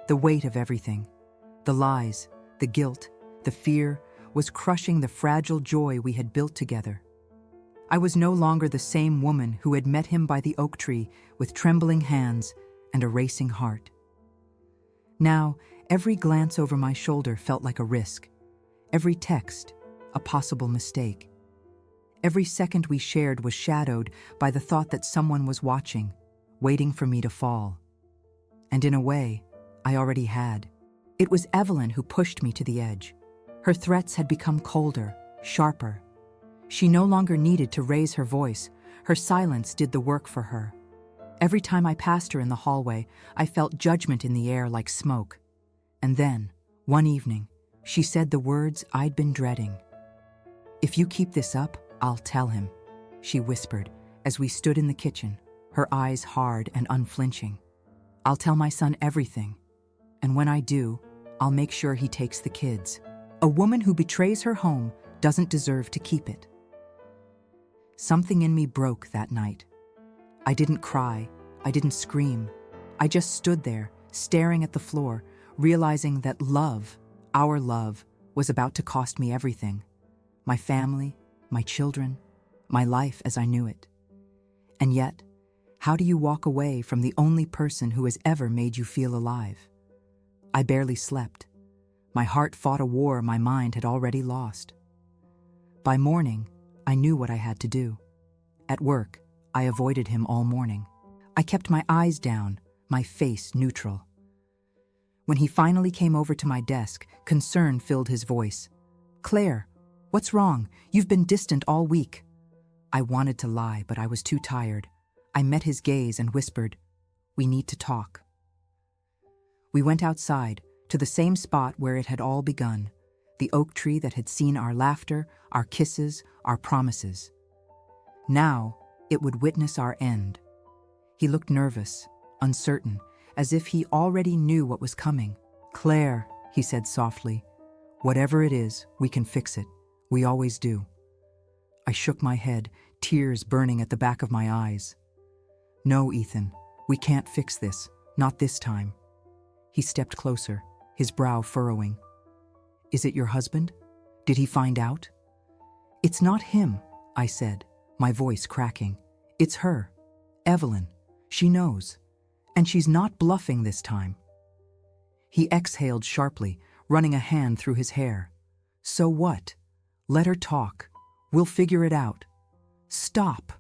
A: The weight of everything, the lies, the guilt, the fear, was crushing the fragile joy we had built together. I was no longer the same woman who had met him by the oak tree with trembling hands and a racing heart. Now, every glance over my shoulder felt like a risk. Every text, a possible mistake. Every second we shared was shadowed by the thought that someone was watching, waiting for me to fall. And in a way, I already had. It was Evelyn who pushed me to the edge. Her threats had become colder, sharper. She no longer needed to raise her voice. Her silence did the work for her. Every time I passed her in the hallway, I felt judgment in the air like smoke. And then, one evening, she said the words I'd been dreading. "If you keep this up, I'll tell him," she whispered as we stood in the kitchen, her eyes hard and unflinching. "I'll tell my son everything. And when I do, I'll make sure he takes the kids. A woman who betrays her home doesn't deserve to keep it." Something in me broke that night. I didn't cry, I didn't scream. I just stood there, staring at the floor, realizing that love, our love, was about to cost me everything. My family, my children, my life as I knew it. And yet, how do you walk away from the only person who has ever made you feel alive? I barely slept. My heart fought a war my mind had already lost. By morning, I knew what I had to do. At work, I avoided him all morning. I kept my eyes down, my face neutral. When he finally came over to my desk, concern filled his voice. "Claire, what's wrong? You've been distant all week." I wanted to lie, but I was too tired. I met his gaze and whispered, "We need to talk." We went outside, to the same spot where it had all begun, the oak tree that had seen our laughter, our kisses, our promises. Now, it would witness our end. He looked nervous, uncertain, as if he already knew what was coming. "Claire," he said softly, "whatever it is, we can fix it. We always do." I shook my head, tears burning at the back of my eyes. "No, Ethan, we can't fix this, not this time." He stepped closer, his brow furrowing. "Is it your husband? Did he find out?" "It's not him," I said, my voice cracking. "It's her, Evelyn. She knows. And she's not bluffing this time." He exhaled sharply, running a hand through his hair. "So what? Let her talk. We'll figure it out." "Stop!"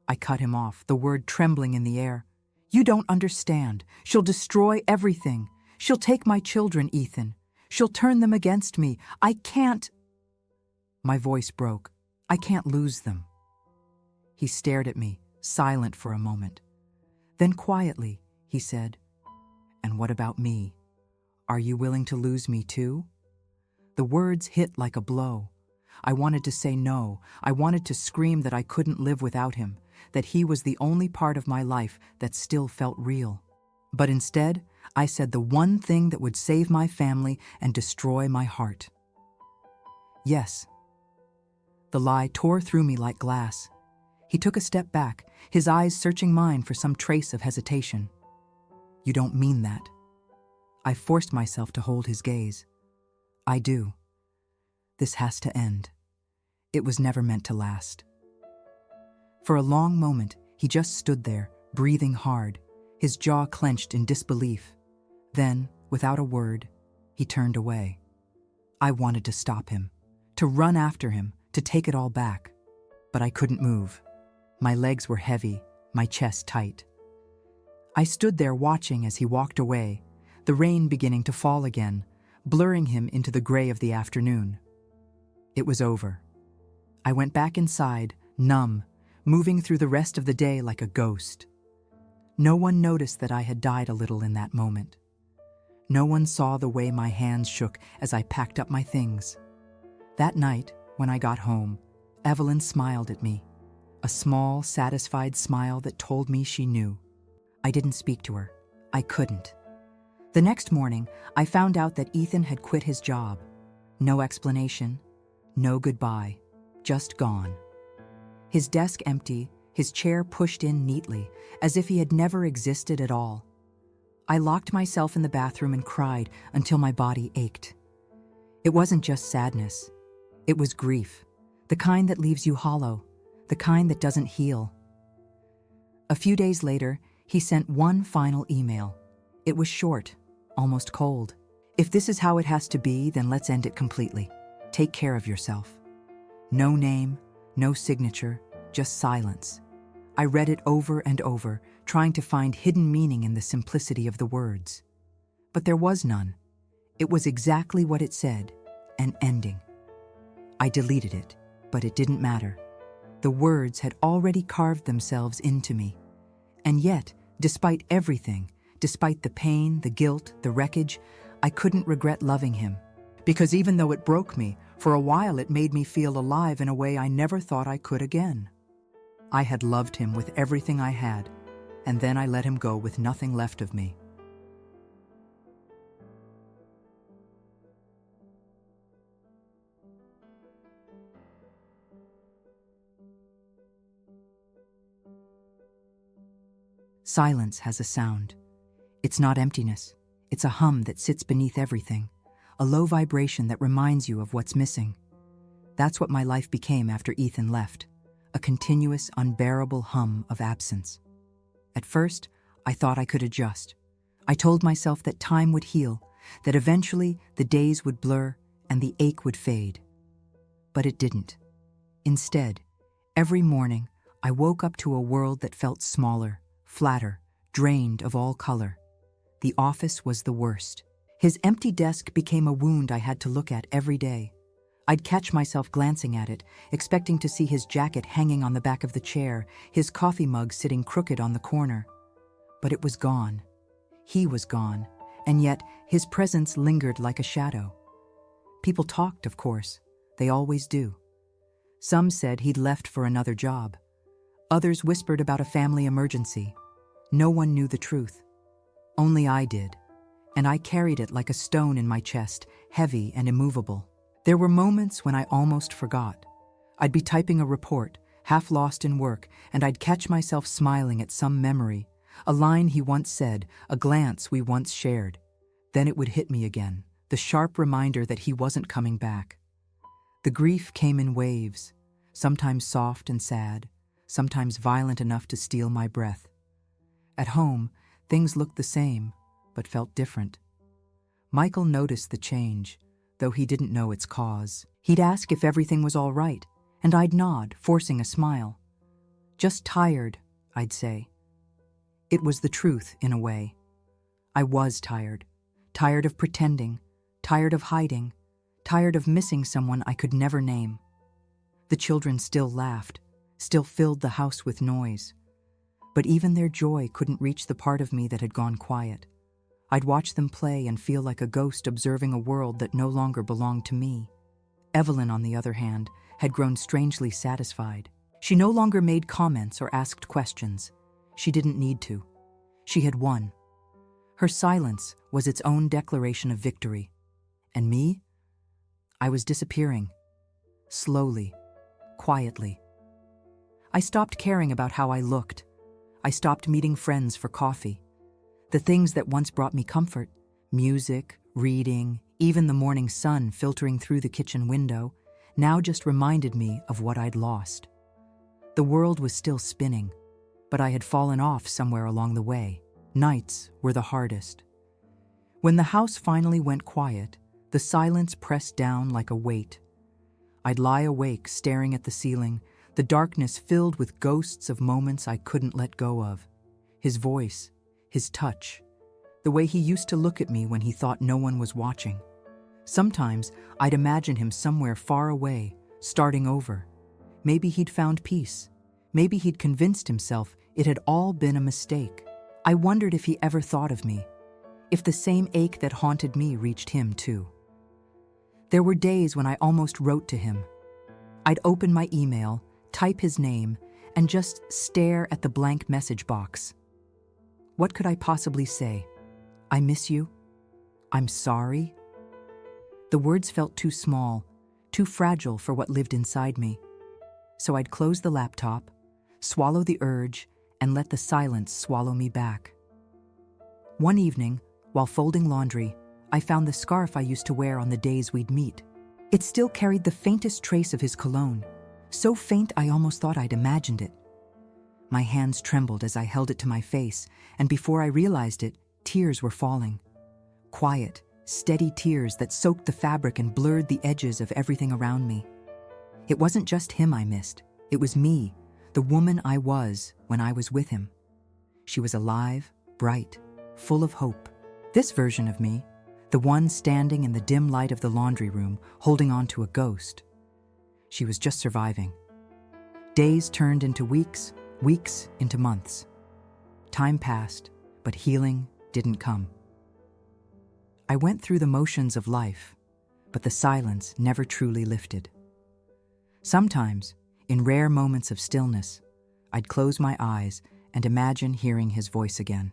A: I cut him off, the word trembling in the air. "You don't understand. She'll destroy everything. She'll take my children, Ethan. She'll turn them against me. I can't." My voice broke. "I can't lose them." He stared at me, silent for a moment. Then quietly, he said, "And what about me? Are you willing to lose me too?" The words hit like a blow. I wanted to say no. I wanted to scream that I couldn't live without him, that he was the only part of my life that still felt real. But instead, I said the one thing that would save my family and destroy my heart. Yes. The lie tore through me like glass. He took a step back, his eyes searching mine for some trace of hesitation. "You don't mean that." I forced myself to hold his gaze. "I do. This has to end. It was never meant to last." For a long moment, he just stood there, breathing hard, his jaw clenched in disbelief. Then, without a word, he turned away. I wanted to stop him, to run after him, to take it all back. But I couldn't move. My legs were heavy, my chest tight. I stood there watching as he walked away, the rain beginning to fall again, blurring him into the gray of the afternoon. It was over. I went back inside, numb, moving through the rest of the day like a ghost. No one noticed that I had died a little in that moment. No one saw the way my hands shook as I packed up my things. That night, when I got home, Evelyn smiled at me, a small, satisfied smile that told me she knew. I didn't speak to her. I couldn't. The next morning, I found out that Ethan had quit his job. No explanation, no goodbye, just gone. His desk empty, his chair pushed in neatly, as if he had never existed at all. I locked myself in the bathroom and cried until my body ached. It wasn't just sadness. It was grief, the kind that leaves you hollow, the kind that doesn't heal. A few days later, he sent one final email. It was short, almost cold. If this is how it has to be, then let's end it completely. Take care of yourself. No name, no signature, just silence. I read it over and over, trying to find hidden meaning in the simplicity of the words. But there was none. It was exactly what it said, an ending. I deleted it, but it didn't matter. The words had already carved themselves into me. And yet, despite everything, despite the pain, the guilt, the wreckage, I couldn't regret loving him. Because even though it broke me, for a while it made me feel alive in a way I never thought I could again. I had loved him with everything I had, and then I let him go with nothing left of me. Silence has a sound. It's not emptiness. It's a hum that sits beneath everything, a low vibration that reminds you of what's missing. That's what my life became after Ethan left, a continuous, unbearable hum of absence. At first, I thought I could adjust. I told myself that time would heal, that eventually the days would blur and the ache would fade. But it didn't. Instead, every morning, I woke up to a world that felt smaller, flatter, drained of all color. The office was the worst. His empty desk became a wound I had to look at every day. I'd catch myself glancing at it, expecting to see his jacket hanging on the back of the chair, his coffee mug sitting crooked on the corner. But it was gone. He was gone, and yet his presence lingered like a shadow. People talked, of course. They always do. Some said he'd left for another job. Others whispered about a family emergency. No one knew the truth. Only I did, and I carried it like a stone in my chest, heavy and immovable. There were moments when I almost forgot. I'd be typing a report, half lost in work, and I'd catch myself smiling at some memory, a line he once said, a glance we once shared. Then it would hit me again, the sharp reminder that he wasn't coming back. The grief came in waves, sometimes soft and sad, sometimes violent enough to steal my breath. At home, things looked the same, but felt different. Michael noticed the change, though he didn't know its cause. He'd ask if everything was all right, and I'd nod, forcing a smile. Just tired, I'd say. It was the truth, in a way. I was tired. Tired of pretending, tired of hiding, tired of missing someone I could never name. The children still laughed, still filled the house with noise. But even their joy couldn't reach the part of me that had gone quiet. I'd watch them play and feel like a ghost observing a world that no longer belonged to me. Evelyn, on the other hand, had grown strangely satisfied. She no longer made comments or asked questions. She didn't need to. She had won. Her silence was its own declaration of victory. And me? I was disappearing. Slowly, quietly. I stopped caring about how I looked. I stopped meeting friends for coffee. The things that once brought me comfort, music, reading, even the morning sun filtering through the kitchen window, now just reminded me of what I'd lost. The world was still spinning, but I had fallen off somewhere along the way. Nights were the hardest. When the house finally went quiet, the silence pressed down like a weight. I'd lie awake staring at the ceiling, the darkness filled with ghosts of moments I couldn't let go of. His voice, his touch, the way he used to look at me when he thought no one was watching. Sometimes I'd imagine him somewhere far away, starting over. Maybe he'd found peace. Maybe he'd convinced himself it had all been a mistake. I wondered if he ever thought of me, if the same ache that haunted me reached him too. There were days when I almost wrote to him. I'd open my email, type his name, and just stare at the blank message box. What could I possibly say? I miss you? I'm sorry? The words felt too small, too fragile for what lived inside me. So I'd close the laptop, swallow the urge, and let the silence swallow me back. One evening, while folding laundry, I found the scarf I used to wear on the days we'd meet. It still carried the faintest trace of his cologne, so faint I almost thought I'd imagined it. My hands trembled as I held it to my face, and before I realized it, tears were falling. Quiet, steady tears that soaked the fabric and blurred the edges of everything around me. It wasn't just him I missed, it was me, the woman I was when I was with him. She was alive, bright, full of hope. This version of me, the one standing in the dim light of the laundry room, holding on to a ghost. She was just surviving. Days turned into weeks, weeks into months. Time passed, but healing didn't come. I went through the motions of life, but the silence never truly lifted. Sometimes, in rare moments of stillness, I'd close my eyes and imagine hearing his voice again.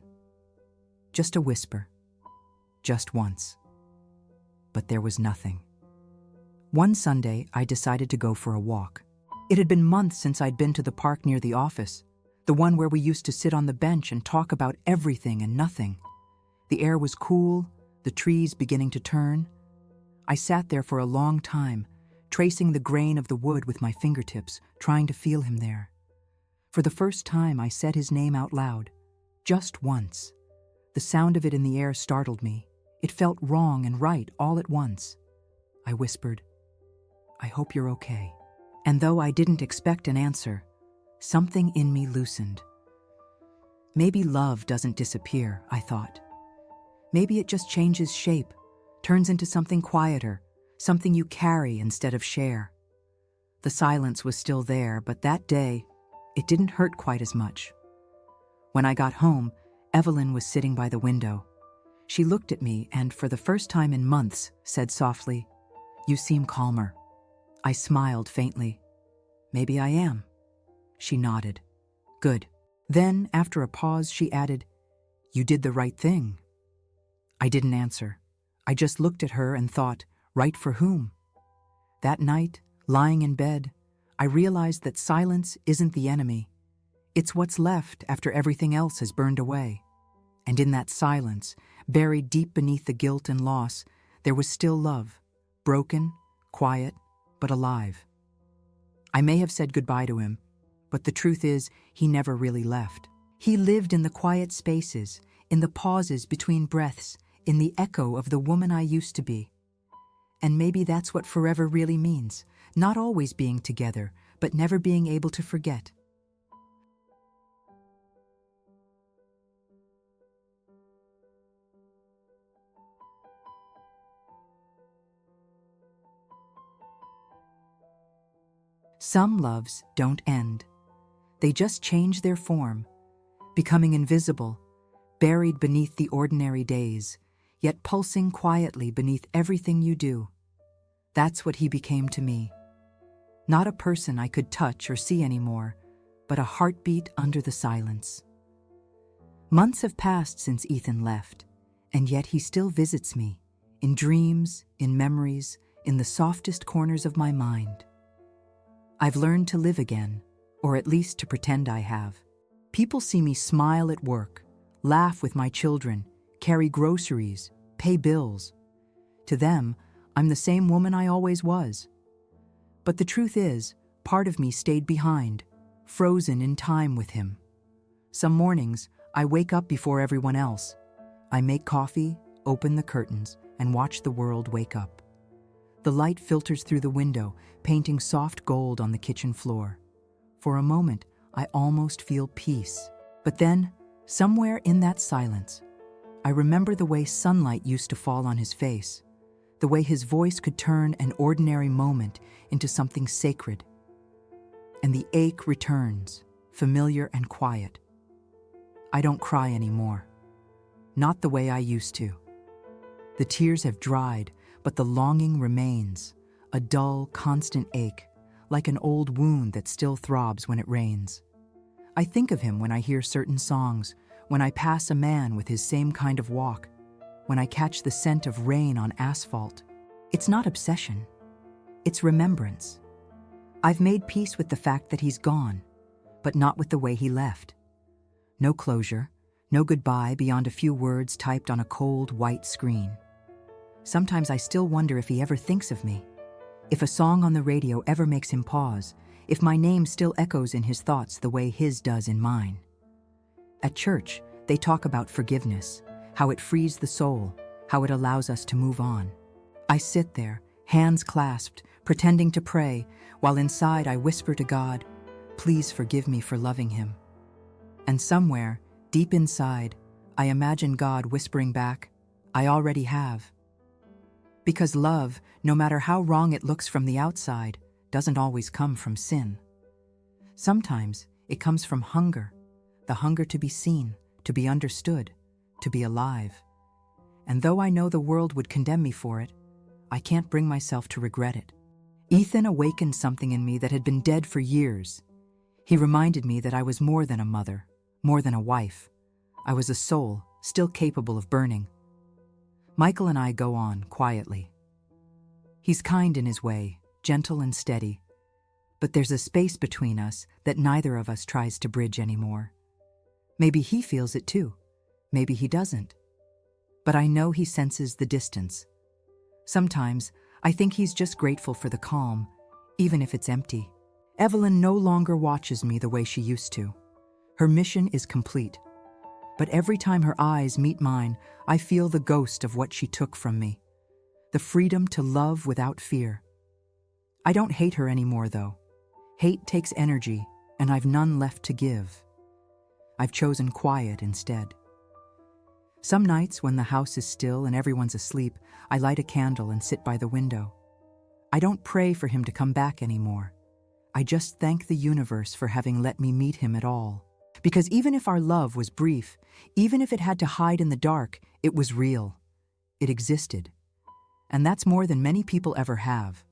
A: Just a whisper. Just once. But there was nothing. One Sunday, I decided to go for a walk. It had been months since I'd been to the park near the office, the one where we used to sit on the bench and talk about everything and nothing. The air was cool, the trees beginning to turn. I sat there for a long time, tracing the grain of the wood with my fingertips, trying to feel him there. For the first time, I said his name out loud. Just once. The sound of it in the air startled me. It felt wrong and right all at once. I whispered, "I hope you're okay." And though I didn't expect an answer, something in me loosened. Maybe love doesn't disappear, I thought. Maybe it just changes shape, turns into something quieter, something you carry instead of share. The silence was still there, but that day, it didn't hurt quite as much. When I got home, Evelyn was sitting by the window. She looked at me and, for the first time in months, said softly, "You seem calmer." I smiled faintly. "Maybe I am." She nodded. "Good." Then, after a pause, she added, "You did the right thing." I didn't answer. I just looked at her and thought, right for whom? That night, lying in bed, I realized that silence isn't the enemy. It's what's left after everything else has burned away. And in that silence, buried deep beneath the guilt and loss, there was still love, broken, quiet, but alive. I may have said goodbye to him, but the truth is, he never really left. He lived in the quiet spaces, in the pauses between breaths, in the echo of the woman I used to be. And maybe that's what forever really means, not always being together, but never being able to forget. Some loves don't end. They just change their form, becoming invisible, buried beneath the ordinary days, yet pulsing quietly beneath everything you do. That's what he became to me. Not a person I could touch or see anymore, but a heartbeat under the silence. Months have passed since Ethan left, and yet he still visits me, in dreams, in memories, in the softest corners of my mind. I've learned to live again, or at least to pretend I have. People see me smile at work, laugh with my children, carry groceries, pay bills. To them, I'm the same woman I always was. But the truth is, part of me stayed behind, frozen in time with him. Some mornings, I wake up before everyone else. I make coffee, open the curtains, and watch the world wake up. The light filters through the window, painting soft gold on the kitchen floor. For a moment, I almost feel peace. But then, somewhere in that silence, I remember the way sunlight used to fall on his face, the way his voice could turn an ordinary moment into something sacred. And the ache returns, familiar and quiet. I don't cry anymore. Not the way I used to. The tears have dried, but the longing remains, a dull, constant ache, like an old wound that still throbs when it rains. I think of him when I hear certain songs, when I pass a man with his same kind of walk, when I catch the scent of rain on asphalt. It's not obsession. It's remembrance. I've made peace with the fact that he's gone, but not with the way he left. No closure, no goodbye beyond a few words typed on a cold, white screen. Sometimes I still wonder if he ever thinks of me, if a song on the radio ever makes him pause, if my name still echoes in his thoughts the way his does in mine. At church, they talk about forgiveness, how it frees the soul, how it allows us to move on. I sit there, hands clasped, pretending to pray, while inside I whisper to God, "Please forgive me for loving him." And somewhere, deep inside, I imagine God whispering back, "I already have." Because love, no matter how wrong it looks from the outside, doesn't always come from sin. Sometimes it comes from hunger, the hunger to be seen, to be understood, to be alive. And though I know the world would condemn me for it, I can't bring myself to regret it. Ethan awakened something in me that had been dead for years. He reminded me that I was more than a mother, more than a wife. I was a soul, still capable of burning. Michael and I go on quietly. He's kind in his way, gentle and steady. But there's a space between us that neither of us tries to bridge anymore. Maybe he feels it too. Maybe he doesn't. But I know he senses the distance. Sometimes I think he's just grateful for the calm, even if it's empty. Evelyn no longer watches me the way she used to. Her mission is complete. But every time her eyes meet mine, I feel the ghost of what she took from me. The freedom to love without fear. I don't hate her anymore, though. Hate takes energy, and I've none left to give. I've chosen quiet instead. Some nights when the house is still and everyone's asleep, I light a candle and sit by the window. I don't pray for him to come back anymore. I just thank the universe for having let me meet him at all. Because even if our love was brief, even if it had to hide in the dark, it was real. It existed. And that's more than many people ever have.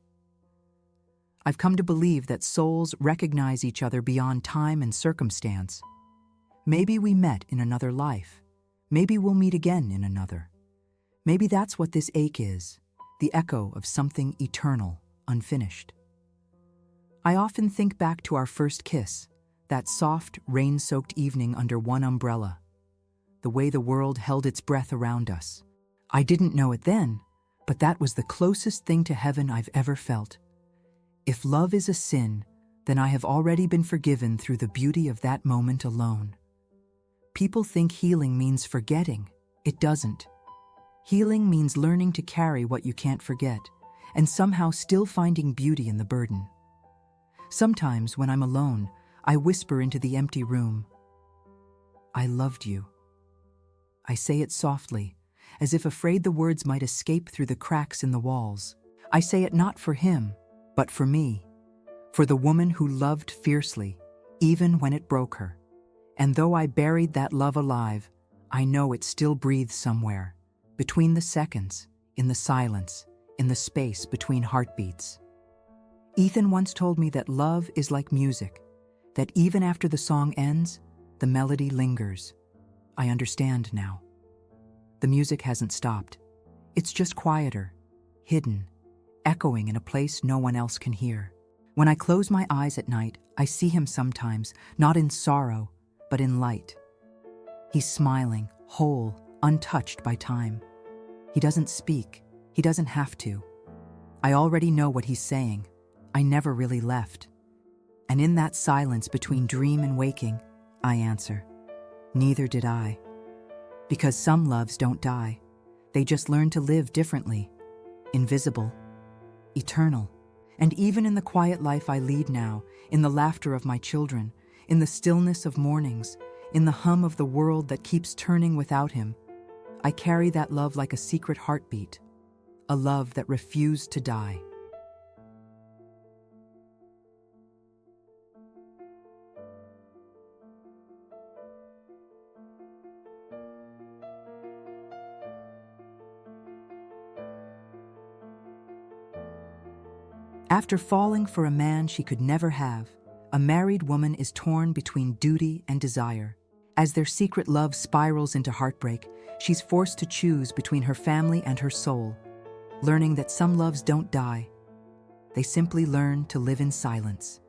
A: I've come to believe that souls recognize each other beyond time and circumstance. Maybe we met in another life. Maybe we'll meet again in another. Maybe that's what this ache is, the echo of something eternal, unfinished. I often think back to our first kiss, that soft, rain-soaked evening under one umbrella, the way the world held its breath around us. I didn't know it then, but that was the closest thing to heaven I've ever felt. If love is a sin, then I have already been forgiven through the beauty of that moment alone. People think healing means forgetting. It doesn't. Healing means learning to carry what you can't forget, and somehow still finding beauty in the burden. Sometimes when I'm alone, I whisper into the empty room, "I loved you." I say it softly, as if afraid the words might escape through the cracks in the walls. I say it not for him, but for me, for the woman who loved fiercely, even when it broke her. And though I buried that love alive, I know it still breathes somewhere, between the seconds, in the silence, in the space between heartbeats. Ethan once told me that love is like music, that even after the song ends, the melody lingers. I understand now. The music hasn't stopped. It's just quieter, hidden, echoing in a place no one else can hear. When I close my eyes at night, I see him sometimes, not in sorrow, but in light. He's smiling, whole, untouched by time. He doesn't speak. He doesn't have to. I already know what he's saying. I never really left. And in that silence between dream and waking, I answer, neither did I. Because some loves don't die. They just learn to live differently, invisible, eternal. And even in the quiet life I lead now, in the laughter of my children, in the stillness of mornings, in the hum of the world that keeps turning without him, I carry that love like a secret heartbeat, a love that refused to die. After falling for a man she could never have, a married woman is torn between duty and desire. As their secret love spirals into heartbreak, she's forced to choose between her family and her soul, learning that some loves don't die. They simply learn to live in silence.